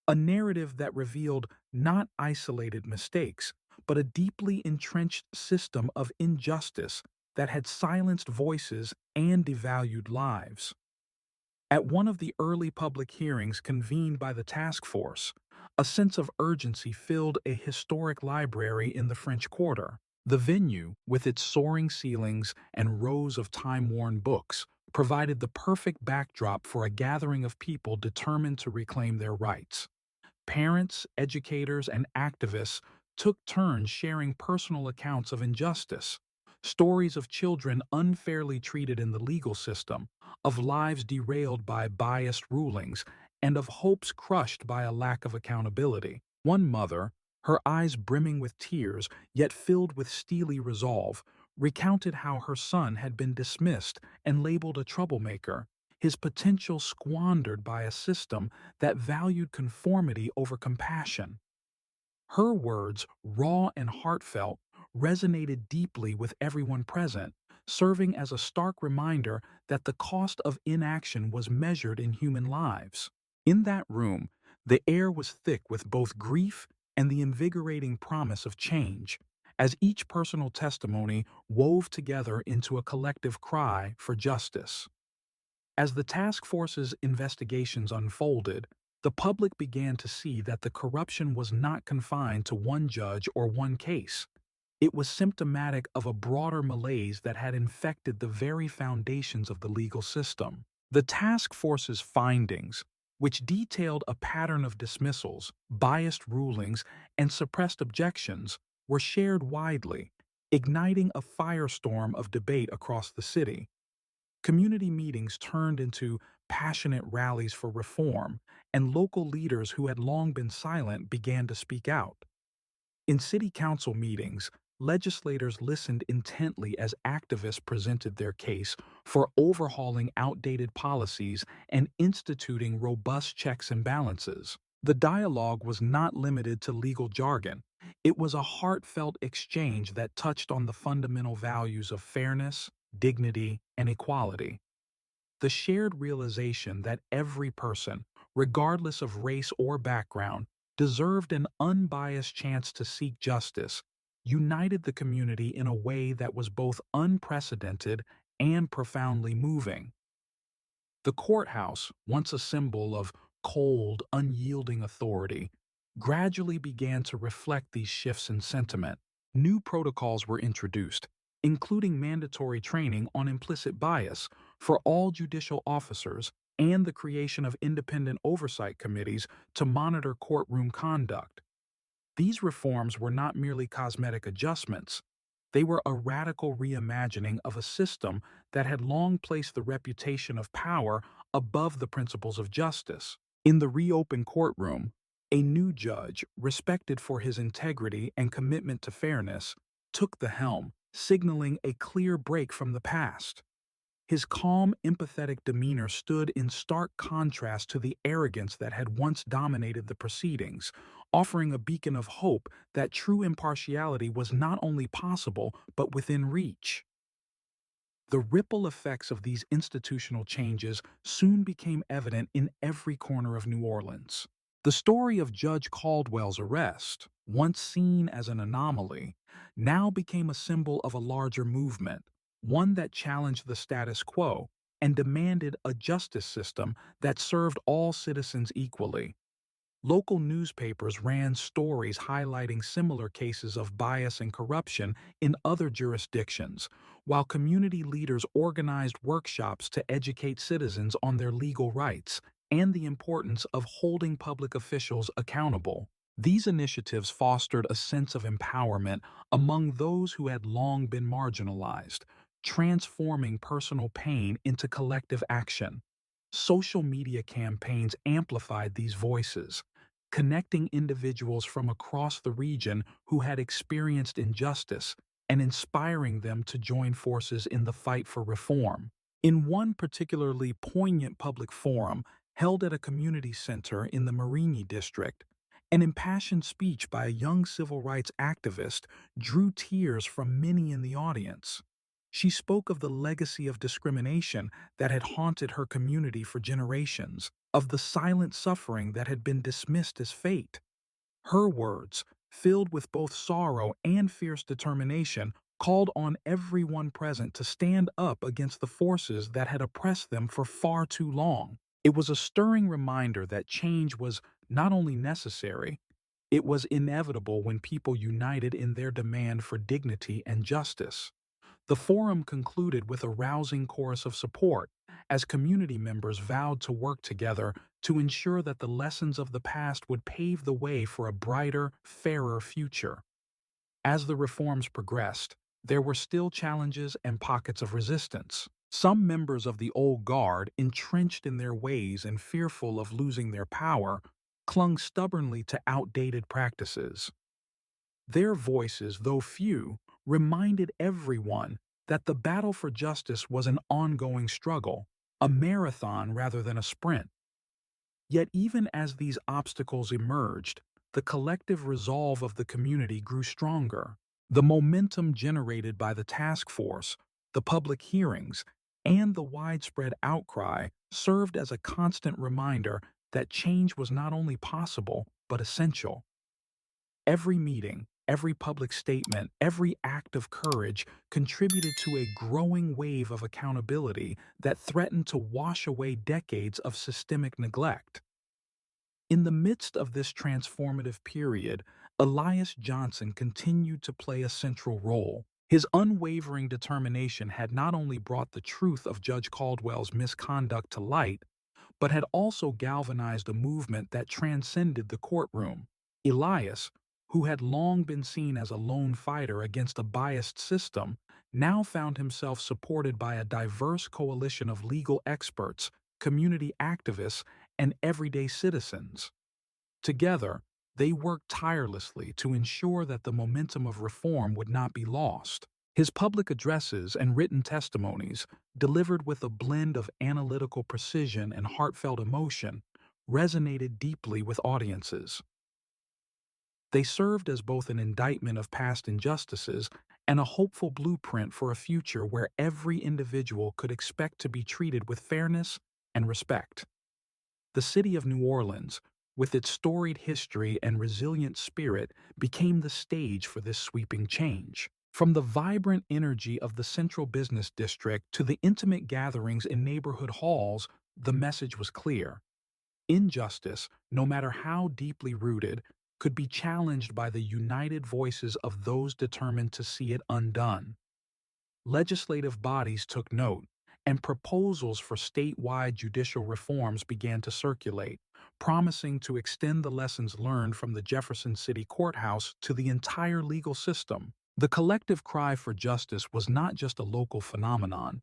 a narrative that revealed not isolated mistakes, but a deeply entrenched system of injustice that had silenced voices and devalued lives. At one of the early public hearings convened by the task force, a sense of urgency filled a historic library in the French Quarter. The venue, with its soaring ceilings and rows of time-worn books, provided the perfect backdrop for a gathering of people determined to reclaim their rights. Parents, educators, and activists took turns sharing personal accounts of injustice, stories of children unfairly treated in the legal system, of lives derailed by biased rulings, and of hopes crushed by a lack of accountability. One mother, her eyes brimming with tears yet filled with steely resolve, recounted how her son had been dismissed and labeled a troublemaker, his potential squandered by a system that valued conformity over compassion. Her words, raw and heartfelt, resonated deeply with everyone present, serving as a stark reminder that the cost of inaction was measured in human lives. In that room, the air was thick with both grief and the invigorating promise of change, as each personal testimony wove together into a collective cry for justice. As the task force's investigations unfolded, the public began to see that the corruption was not confined to one judge or one case. It was symptomatic of a broader malaise that had infected the very foundations of the legal system. The task force's findings, which detailed a pattern of dismissals, biased rulings, and suppressed objections, were shared widely, igniting a firestorm of debate across the city. Community meetings turned into passionate rallies for reform, and local leaders who had long been silent began to speak out. In city council meetings, legislators listened intently as activists presented their case for overhauling outdated policies and instituting robust checks and balances. The dialogue was not limited to legal jargon. It was a heartfelt exchange that touched on the fundamental values of fairness, dignity, and equality. The shared realization that every person, regardless of race or background, deserved an unbiased chance to seek justice, united the community in a way that was both unprecedented and profoundly moving. The courthouse, once a symbol of cold, unyielding authority, gradually began to reflect these shifts in sentiment. New protocols were introduced, including mandatory training on implicit bias for all judicial officers and the creation of independent oversight committees to monitor courtroom conduct. These reforms were not merely cosmetic adjustments. They were a radical reimagining of a system that had long placed the reputation of power above the principles of justice. In the reopened courtroom, a new judge, respected for his integrity and commitment to fairness, took the helm, signaling a clear break from the past. His calm, empathetic demeanor stood in stark contrast to the arrogance that had once dominated the proceedings, offering a beacon of hope that true impartiality was not only possible but within reach. The ripple effects of these institutional changes soon became evident in every corner of New Orleans. The story of Judge Caldwell's arrest, once seen as an anomaly, now became a symbol of a larger movement, one that challenged the status quo and demanded a justice system that served all citizens equally. Local newspapers ran stories highlighting similar cases of bias and corruption in other jurisdictions, while community leaders organized workshops to educate citizens on their legal rights and the importance of holding public officials accountable. These initiatives fostered a sense of empowerment among those who had long been marginalized, transforming personal pain into collective action. Social media campaigns amplified these voices, connecting individuals from across the region who had experienced injustice and inspiring them to join forces in the fight for reform. In one particularly poignant public forum held at a community center in the Marini district, an impassioned speech by a young civil rights activist drew tears from many in the audience. She spoke of the legacy of discrimination that had haunted her community for generations, of the silent suffering that had been dismissed as fate. Her words, filled with both sorrow and fierce determination, called on everyone present to stand up against the forces that had oppressed them for far too long. It was a stirring reminder that change was not only necessary, it was inevitable when people united in their demand for dignity and justice. The forum concluded with a rousing chorus of support as community members vowed to work together to ensure that the lessons of the past would pave the way for a brighter, fairer future. As the reforms progressed, there were still challenges and pockets of resistance. Some members of the old guard, entrenched in their ways and fearful of losing their power, clung stubbornly to outdated practices. Their voices, though few, reminded everyone that the battle for justice was an ongoing struggle, a marathon rather than a sprint. Yet even as these obstacles emerged, the collective resolve of the community grew stronger. The momentum generated by the task force, the public hearings, and the widespread outcry served as a constant reminder that change was not only possible, but essential. Every meeting, every public statement, every act of courage contributed to a growing wave of accountability that threatened to wash away decades of systemic neglect. In the midst of this transformative period, Elias Johnson continued to play a central role. His unwavering determination had not only brought the truth of Judge Caldwell's misconduct to light, but had also galvanized a movement that transcended the courtroom. Elias, who had long been seen as a lone fighter against a biased system, now found himself supported by a diverse coalition of legal experts, community activists, and everyday citizens. Together, they worked tirelessly to ensure that the momentum of reform would not be lost. His public addresses and written testimonies, delivered with a blend of analytical precision and heartfelt emotion, resonated deeply with audiences. They served as both an indictment of past injustices and a hopeful blueprint for a future where every individual could expect to be treated with fairness and respect. The city of New Orleans, with its storied history and resilient spirit, became the stage for this sweeping change. From the vibrant energy of the central business district to the intimate gatherings in neighborhood halls, the message was clear. Injustice, no matter how deeply rooted, could be challenged by the united voices of those determined to see it undone. Legislative bodies took note, and proposals for statewide judicial reforms began to circulate, promising to extend the lessons learned from the Jefferson City Courthouse to the entire legal system. The collective cry for justice was not just a local phenomenon.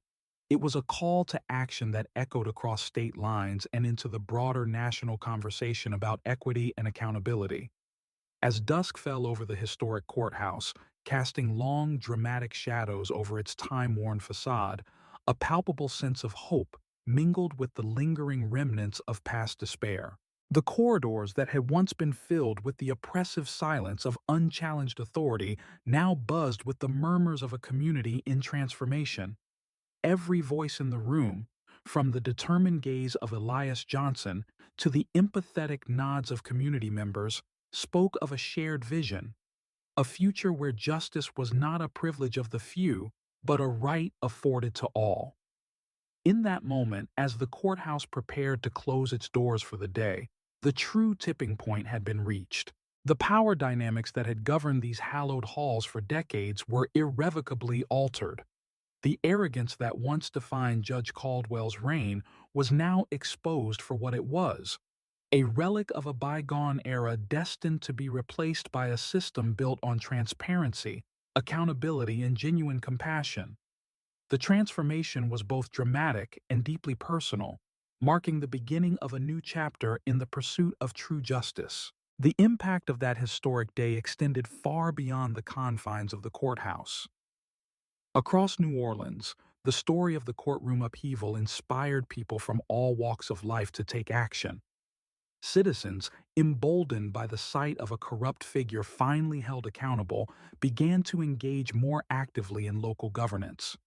It was a call to action that echoed across state lines and into the broader national conversation about equity and accountability. As dusk fell over the historic courthouse, casting long, dramatic shadows over its time-worn facade, a palpable sense of hope mingled with the lingering remnants of past despair. The corridors that had once been filled with the oppressive silence of unchallenged authority now buzzed with the murmurs of a community in transformation. every voice in the room, from the determined gaze of Elias Johnson to the empathetic nods of community members, spoke of a shared vision, a future where justice was not a privilege of the few, but a right afforded to all. In that moment, as the courthouse prepared to close its doors for the day, the true tipping point had been reached. The power dynamics that had governed these hallowed halls for decades were irrevocably altered. The arrogance that once defined Judge Caldwell's reign was now exposed for what it was, a relic of a bygone era destined to be replaced by a system built on transparency, accountability, and genuine compassion. The transformation was both dramatic and deeply personal, marking the beginning of a new chapter in the pursuit of true justice. The impact of that historic day extended far beyond the confines of the courthouse. Across New Orleans, the story of the courtroom upheaval inspired people from all walks of life to take action. Citizens, emboldened by the sight of a corrupt figure finally held accountable, began to engage more actively in local governance.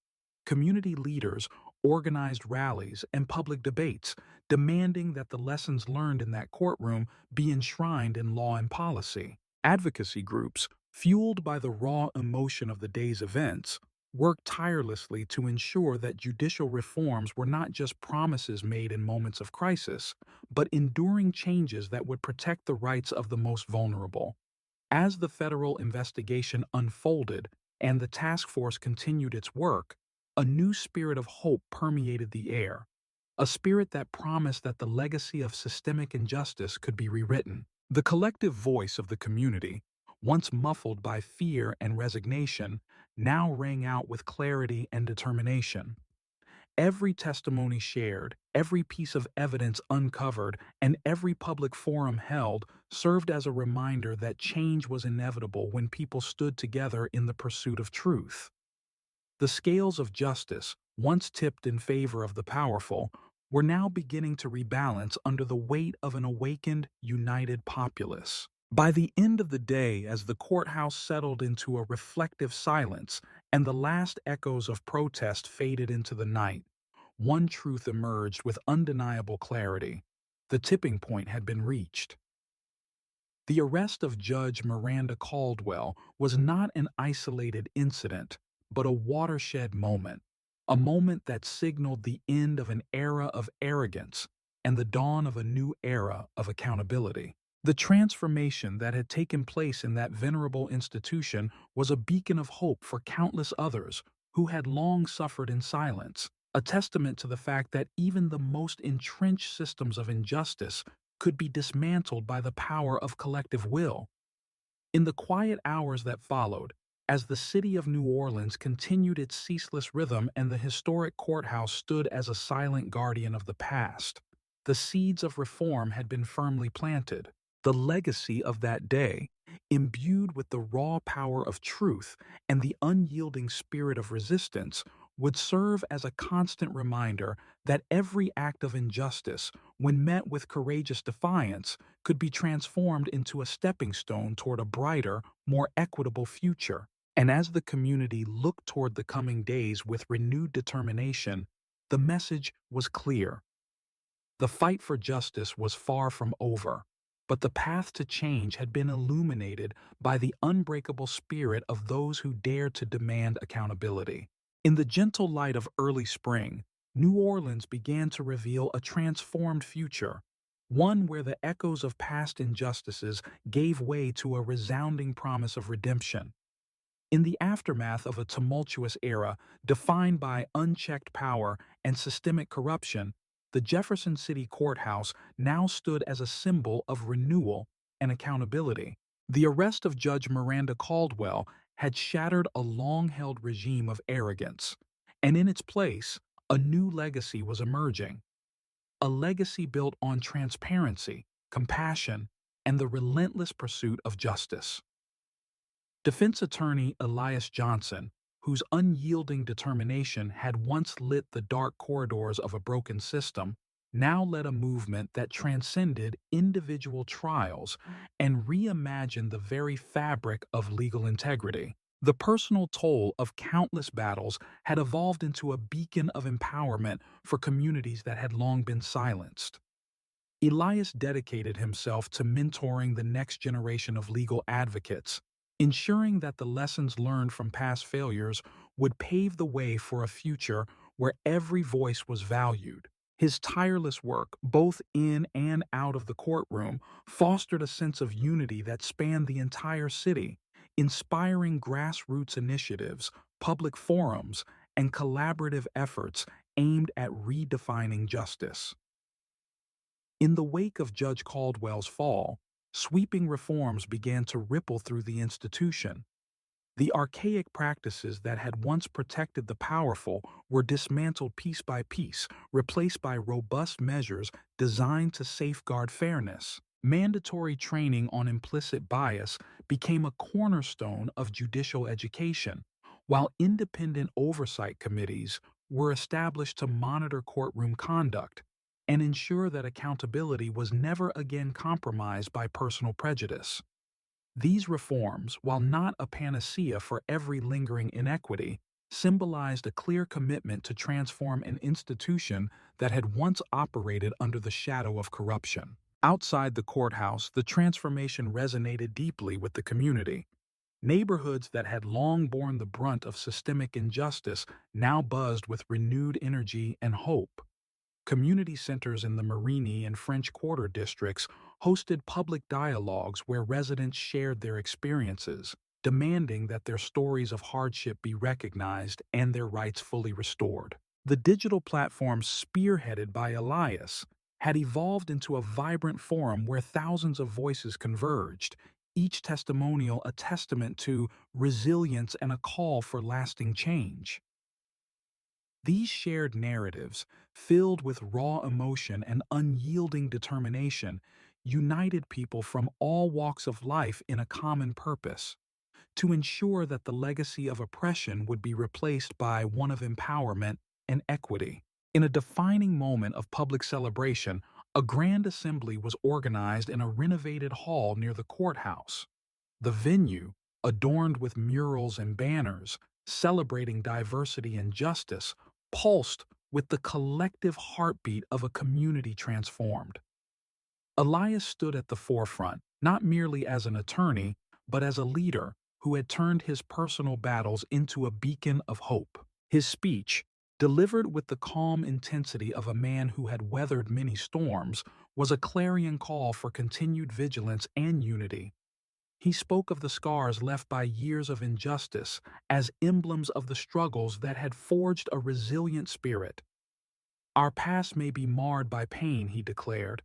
Community leaders organized rallies and public debates, demanding that the lessons learned in that courtroom be enshrined in law and policy. Advocacy groups, fueled by the raw emotion of the day's events, worked tirelessly to ensure that judicial reforms were not just promises made in moments of crisis, but enduring changes that would protect the rights of the most vulnerable. As the federal investigation unfolded and the task force continued its work, a new spirit of hope permeated the air, a spirit that promised that the legacy of systemic injustice could be rewritten. The collective voice of the community, once muffled by fear and resignation, now rang out with clarity and determination. Every testimony shared, every piece of evidence uncovered, and every public forum held served as a reminder that change was inevitable when people stood together in the pursuit of truth. The scales of justice, once tipped in favor of the powerful, were now beginning to rebalance under the weight of an awakened, united populace. By the end of the day, as the courthouse settled into a reflective silence and the last echoes of protest faded into the night, one truth emerged with undeniable clarity. The tipping point had been reached. The arrest of Judge Miranda Caldwell was not an isolated incident, but a watershed moment, a moment that signaled the end of an era of arrogance and the dawn of a new era of accountability. The transformation that had taken place in that venerable institution was a beacon of hope for countless others who had long suffered in silence, a testament to the fact that even the most entrenched systems of injustice could be dismantled by the power of collective will. In the quiet hours that followed, as the city of New Orleans continued its ceaseless rhythm and the historic courthouse stood as a silent guardian of the past, the seeds of reform had been firmly planted. The legacy of that day, imbued with the raw power of truth and the unyielding spirit of resistance, would serve as a constant reminder that every act of injustice, when met with courageous defiance, could be transformed into a stepping stone toward a brighter, more equitable future. And as the community looked toward the coming days with renewed determination, the message was clear. The fight for justice was far from over, but the path to change had been illuminated by the unbreakable spirit of those who dared to demand accountability. In the gentle light of early spring, New Orleans began to reveal a transformed future, one where the echoes of past injustices gave way to a resounding promise of redemption. In the aftermath of a tumultuous era defined by unchecked power and systemic corruption, the Jefferson City Courthouse now stood as a symbol of renewal and accountability. The arrest of Judge Miranda Caldwell had shattered a long-held regime of arrogance, and in its place, a new legacy was emerging. A legacy built on transparency, compassion, and the relentless pursuit of justice. Defense attorney Elias Johnson, whose unyielding determination had once lit the dark corridors of a broken system, now led a movement that transcended individual trials and reimagined the very fabric of legal integrity. The personal toll of countless battles had evolved into a beacon of empowerment for communities that had long been silenced. Elias dedicated himself to mentoring the next generation of legal advocates, ensuring that the lessons learned from past failures would pave the way for a future where every voice was valued. His tireless work, both in and out of the courtroom, fostered a sense of unity that spanned the entire city, inspiring grassroots initiatives, public forums, and collaborative efforts aimed at redefining justice. In the wake of Judge Caldwell's fall, sweeping reforms began to ripple through the institution. The archaic practices that had once protected the powerful were dismantled piece by piece, replaced by robust measures designed to safeguard fairness. Mandatory training on implicit bias became a cornerstone of judicial education, while independent oversight committees were established to monitor courtroom conduct and ensure that accountability was never again compromised by personal prejudice. These reforms, while not a panacea for every lingering inequity, symbolized a clear commitment to transform an institution that had once operated under the shadow of corruption. Outside the courthouse, the transformation resonated deeply with the community. Neighborhoods that had long borne the brunt of systemic injustice now buzzed with renewed energy and hope. Community centers in the Marini and French Quarter districts hosted public dialogues where residents shared their experiences, demanding that their stories of hardship be recognized and their rights fully restored. The digital platform spearheaded by Elias had evolved into a vibrant forum where thousands of voices converged, each testimonial a testament to resilience and a call for lasting change. These shared narratives, filled with raw emotion and unyielding determination, united people from all walks of life in a common purpose: to ensure that the legacy of oppression would be replaced by one of empowerment and equity. In a defining moment of public celebration, a grand assembly was organized in a renovated hall near the courthouse. The venue, adorned with murals and banners celebrating diversity and justice, pulsed with the collective heartbeat of a community transformed. Elias stood at the forefront, not merely as an attorney, but as a leader who had turned his personal battles into a beacon of hope. His speech, delivered with the calm intensity of a man who had weathered many storms, was a clarion call for continued vigilance and unity. He spoke of the scars left by years of injustice as emblems of the struggles that had forged a resilient spirit. Our past may be marred by pain, he declared,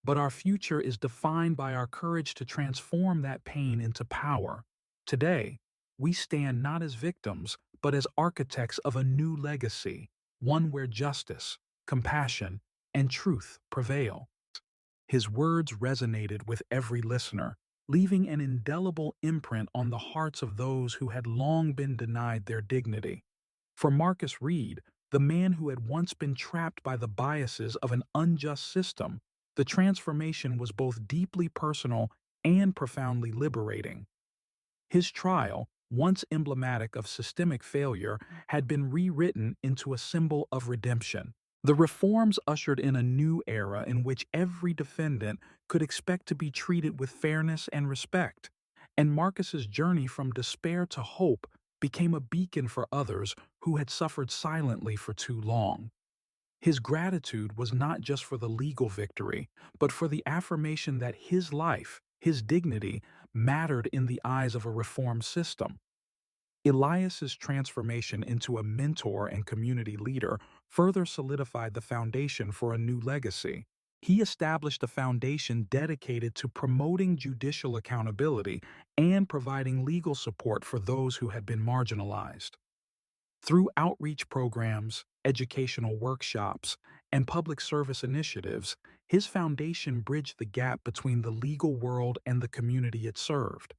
but our future is defined by our courage to transform that pain into power. Today, we stand not as victims, but as architects of a new legacy, one where justice, compassion, and truth prevail. His words resonated with every listener, leaving an indelible imprint on the hearts of those who had long been denied their dignity. For Marcus Reed, the man who had once been trapped by the biases of an unjust system, the transformation was both deeply personal and profoundly liberating. His trial, once emblematic of systemic failure, had been rewritten into a symbol of redemption. The reforms ushered in a new era in which every defendant could expect to be treated with fairness and respect, and Marcus's journey from despair to hope became a beacon for others who had suffered silently for too long. His gratitude was not just for the legal victory, but for the affirmation that his life, his dignity, mattered in the eyes of a reformed system. Elias's transformation into a mentor and community leader further solidified the foundation for a new legacy. He established a foundation dedicated to promoting judicial accountability and providing legal support for those who had been marginalized. Through outreach programs, educational workshops, and public service initiatives, his foundation bridged the gap between the legal world and the community it served.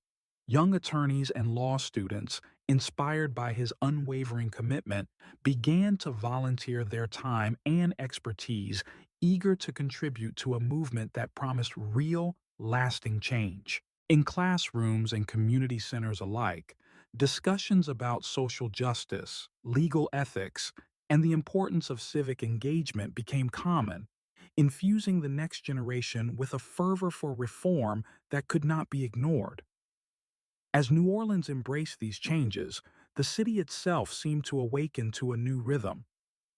Young attorneys and law students, inspired by his unwavering commitment, began to volunteer their time and expertise, eager to contribute to a movement that promised real, lasting change. In classrooms and community centers alike, Discussions about social justice, legal ethics, and the importance of civic engagement became common, infusing the next generation with a fervor for reform that could not be ignored. As New Orleans embraced these changes, the city itself seemed to awaken to a new rhythm.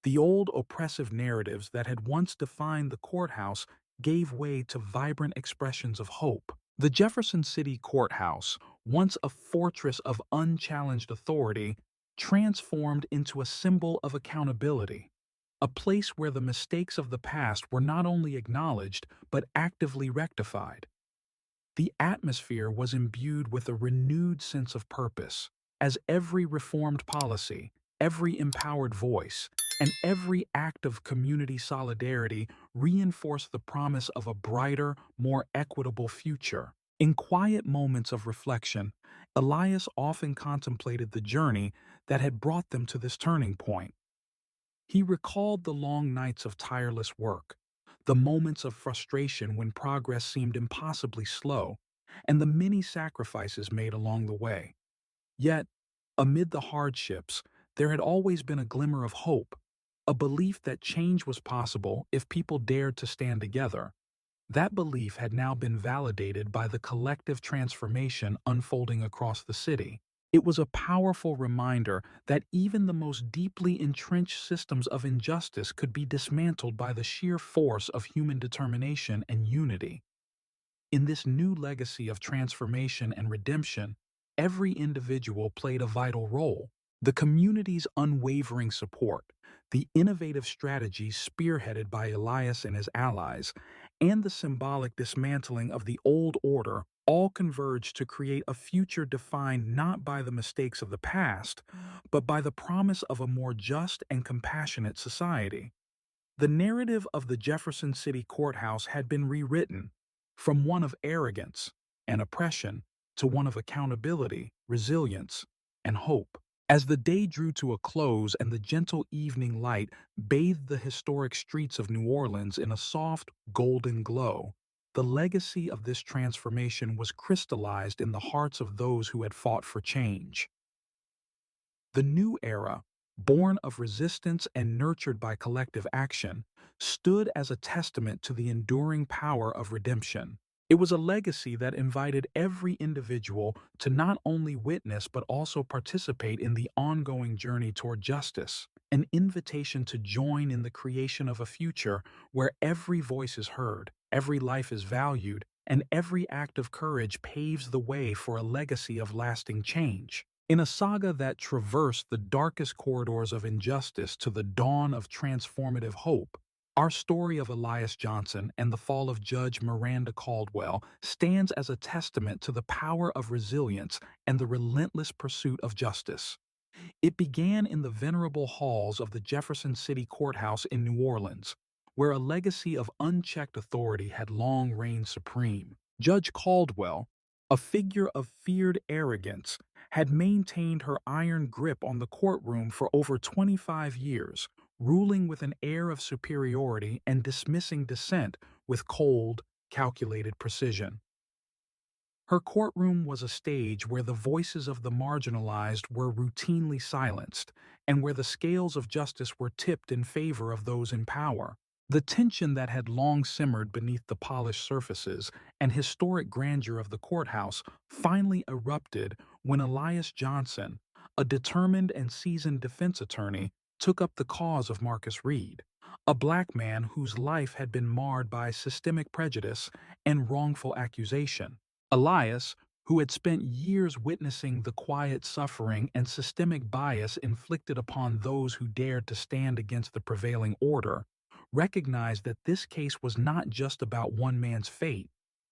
The old oppressive narratives that had once defined the courthouse gave way to vibrant expressions of hope. The Jefferson City Courthouse, once a fortress of unchallenged authority, transformed into a symbol of accountability, a place where the mistakes of the past were not only acknowledged but actively rectified. The atmosphere was imbued with a renewed sense of purpose, as every reformed policy, every empowered voice, and every act of community solidarity reinforced the promise of a brighter, more equitable future. In quiet moments of reflection, Elias often contemplated the journey that had brought them to this turning point. He recalled the long nights of tireless work, the moments of frustration when progress seemed impossibly slow, and the many sacrifices made along the way. Yet, amid the hardships, there had always been a glimmer of hope, a belief that change was possible if people dared to stand together. That belief had now been validated by the collective transformation unfolding across the city. It was a powerful reminder that even the most deeply entrenched systems of injustice could be dismantled by the sheer force of human determination and unity. In this new legacy of transformation and redemption, every individual played a vital role. The community's unwavering support, the innovative strategies spearheaded by Elias and his allies, and the symbolic dismantling of the old order all converged to create a future defined not by the mistakes of the past, but by the promise of a more just and compassionate society. The narrative of the Jefferson City Courthouse had been rewritten from one of arrogance and oppression to one of accountability, resilience, and hope. As the day drew to a close and the gentle evening light bathed the historic streets of New Orleans in a soft, golden glow, the legacy of this transformation was crystallized in the hearts of those who had fought for change. The new era, born of resistance and nurtured by collective action, stood as a testament to the enduring power of redemption. It was a legacy that invited every individual to not only witness but also participate in the ongoing journey toward justice, an invitation to join in the creation of a future where every voice is heard, every life is valued, and every act of courage paves the way for a legacy of lasting change. In a saga that traversed the darkest corridors of injustice to the dawn of transformative hope, our story of Elias Johnson and the fall of Judge Miranda Caldwell stands as a testament to the power of resilience and the relentless pursuit of justice. It began in the venerable halls of the Jefferson City Courthouse in New Orleans, where a legacy of unchecked authority had long reigned supreme. Judge Caldwell, a figure of feared arrogance, had maintained her iron grip on the courtroom for over 25 years, ruling with an air of superiority and dismissing dissent with cold, calculated precision. Her courtroom was a stage where the voices of the marginalized were routinely silenced, and where the scales of justice were tipped in favor of those in power. The tension that had long simmered beneath the polished surfaces and historic grandeur of the courthouse finally erupted when Elias Johnson, a determined and seasoned defense attorney, took up the cause of Marcus Reed, a black man whose life had been marred by systemic prejudice and wrongful accusation. Elias, who had spent years witnessing the quiet suffering and systemic bias inflicted upon those who dared to stand against the prevailing order, recognized that this case was not just about one man's fate.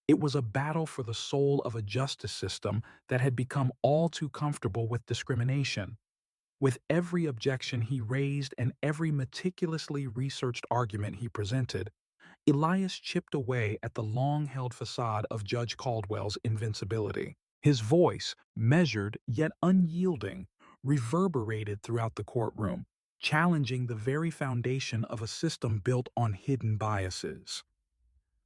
It was a battle for the soul of a justice system that had become all too comfortable with discrimination. With every objection he raised and every meticulously researched argument he presented, Elias chipped away at the long-held facade of Judge Caldwell's invincibility. His voice, measured yet unyielding, reverberated throughout the courtroom, challenging the very foundation of a system built on hidden biases.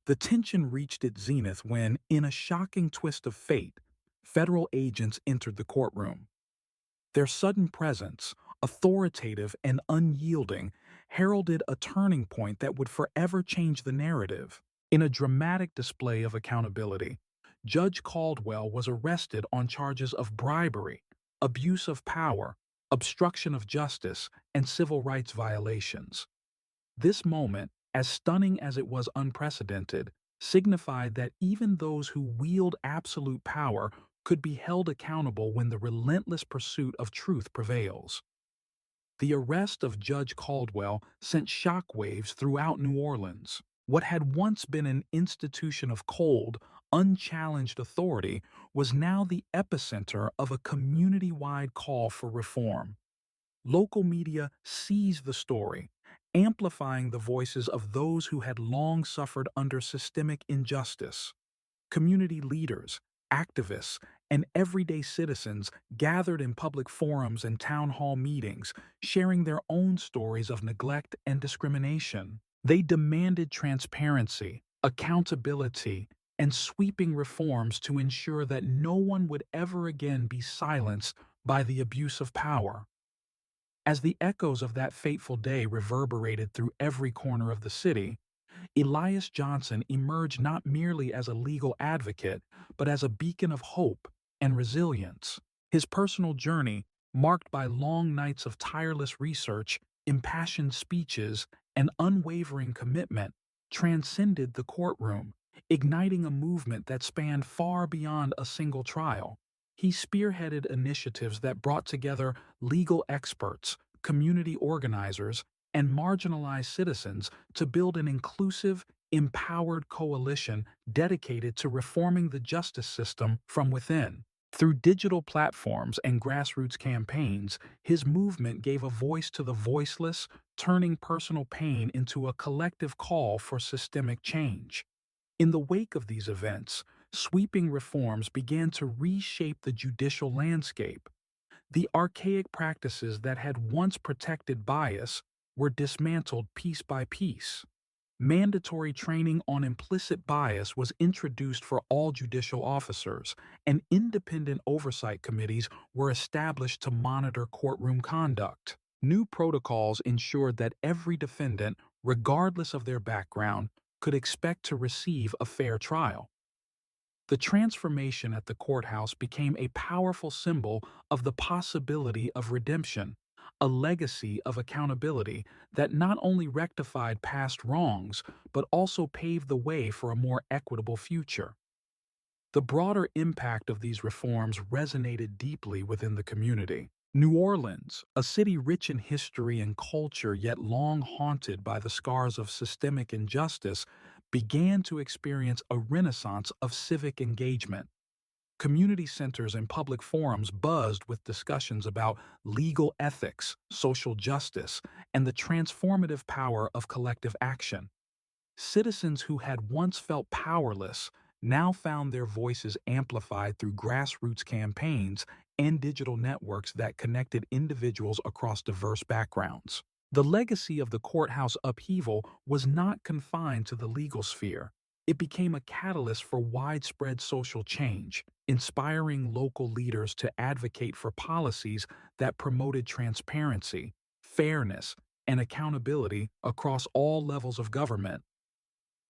The tension reached its zenith when, in a shocking twist of fate, federal agents entered the courtroom. Their sudden presence, authoritative and unyielding, heralded a turning point that would forever change the narrative. In a dramatic display of accountability, Judge Caldwell was arrested on charges of bribery, abuse of power, obstruction of justice, and civil rights violations. This moment, as stunning as it was unprecedented, signified that even those who wield absolute power could be held accountable when the relentless pursuit of truth prevails. The arrest of Judge Caldwell sent shockwaves throughout New Orleans. What had once been an institution of cold, unchallenged authority was now the epicenter of a community-wide call for reform. Local media seized the story, amplifying the voices of those who had long suffered under systemic injustice. Community leaders, activists, and everyday citizens gathered in public forums and town hall meetings, sharing their own stories of neglect and discrimination. They demanded transparency, accountability, and sweeping reforms to ensure that no one would ever again be silenced by the abuse of power. As the echoes of that fateful day reverberated through every corner of the city, Elias Johnson emerged not merely as a legal advocate, but as a beacon of hope and resilience. His personal journey, marked by long nights of tireless research, impassioned speeches, and unwavering commitment, transcended the courtroom, igniting a movement that spanned far beyond a single trial. He spearheaded initiatives that brought together legal experts, community organizers, and marginalized citizens to build an inclusive, empowered coalition dedicated to reforming the justice system from within. Through digital platforms and grassroots campaigns, his movement gave a voice to the voiceless, turning personal pain into a collective call for systemic change. In the wake of these events, sweeping reforms began to reshape the judicial landscape. The archaic practices that had once protected bias were dismantled piece by piece. Mandatory training on implicit bias was introduced for all judicial officers, and independent oversight committees were established to monitor courtroom conduct. New protocols ensured that every defendant, regardless of their background, could expect to receive a fair trial. The transformation at the courthouse became a powerful symbol of the possibility of redemption, a legacy of accountability that not only rectified past wrongs, but also paved the way for a more equitable future. The broader impact of these reforms resonated deeply within the community. New Orleans, a city rich in history and culture yet long haunted by the scars of systemic injustice, began to experience a renaissance of civic engagement. Community centers and public forums buzzed with discussions about legal ethics, social justice, and the transformative power of collective action. Citizens who had once felt powerless now found their voices amplified through grassroots campaigns and digital networks that connected individuals across diverse backgrounds. The legacy of the courthouse upheaval was not confined to the legal sphere. It became a catalyst for widespread social change, inspiring local leaders to advocate for policies that promoted transparency, fairness, and accountability across all levels of government.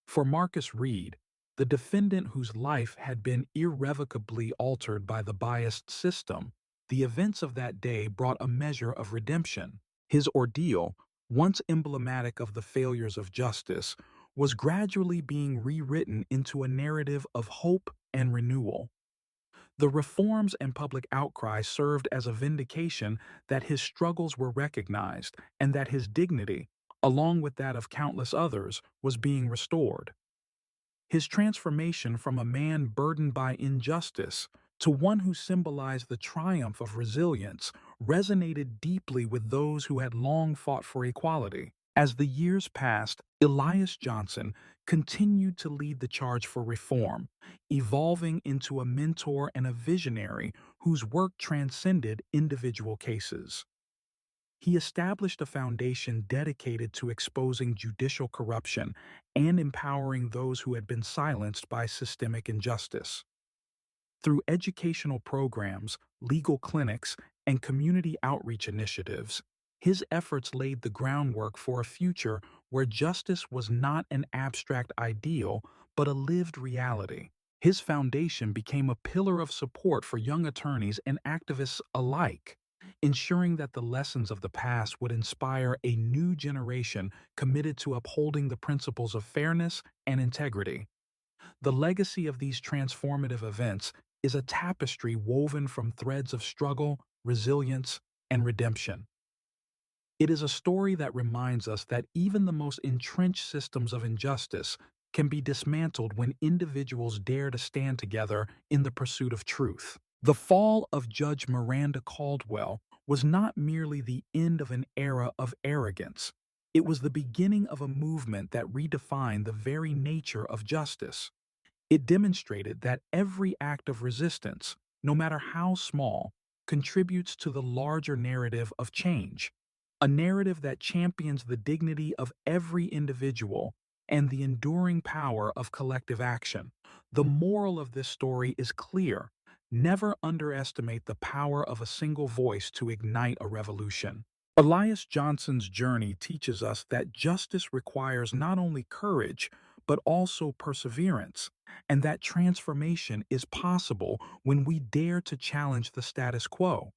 For Marcus Reed, the defendant whose life had been irrevocably altered by the biased system, the events of that day brought a measure of redemption. His ordeal, once emblematic of the failures of justice, was gradually being rewritten into a narrative of hope and renewal. The reforms and public outcry served as a vindication that his struggles were recognized and that his dignity, along with that of countless others, was being restored. His transformation from a man burdened by injustice to one who symbolized the triumph of resilience resonated deeply with those who had long fought for equality. As the years passed, Elias Johnson continued to lead the charge for reform, evolving into a mentor and a visionary whose work transcended individual cases. He established a foundation dedicated to exposing judicial corruption and empowering those who had been silenced by systemic injustice. Through educational programs, legal clinics, and community outreach initiatives, his efforts laid the groundwork for a future where justice was not an abstract ideal but a lived reality. His foundation became a pillar of support for young attorneys and activists alike, ensuring that the lessons of the past would inspire a new generation committed to upholding the principles of fairness and integrity. The legacy of these transformative events is a tapestry woven from threads of struggle, resilience, and redemption. It is a story that reminds us that even the most entrenched systems of injustice can be dismantled when individuals dare to stand together in the pursuit of truth. The fall of Judge Miranda Caldwell was not merely the end of an era of arrogance. It was the beginning of a movement that redefined the very nature of justice. It demonstrated that every act of resistance, no matter how small, contributes to the larger narrative of change, a narrative that champions the dignity of every individual and the enduring power of collective action. The moral of this story is clear. Never underestimate the power of a single voice to ignite a revolution. Elias Johnson's journey teaches us that justice requires not only courage, but also perseverance, and that transformation is possible when we dare to challenge the status quo.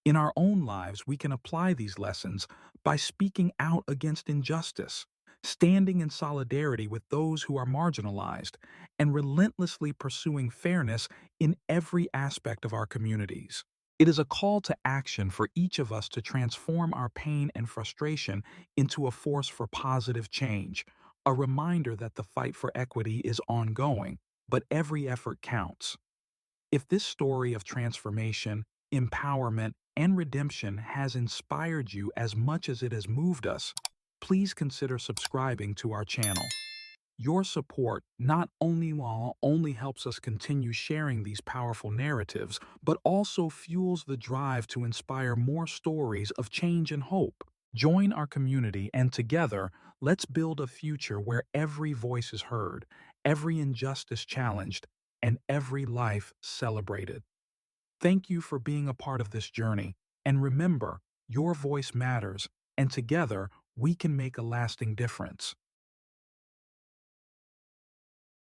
In our own lives, we can apply these lessons by speaking out against injustice, standing in solidarity with those who are marginalized, and relentlessly pursuing fairness in every aspect of our communities. It is a call to action for each of us to transform our pain and frustration into a force for positive change, a reminder that the fight for equity is ongoing, but every effort counts. If this story of transformation, empowerment, and redemption has inspired you as much as it has moved us, please consider subscribing to our channel. Your support not only helps us continue sharing these powerful narratives, but also fuels the drive to inspire more stories of change and hope. Join our community, and together, let's build a future where every voice is heard, every injustice challenged, and every life celebrated. Thank you for being a part of this journey, and remember, your voice matters, and together we can make a lasting difference.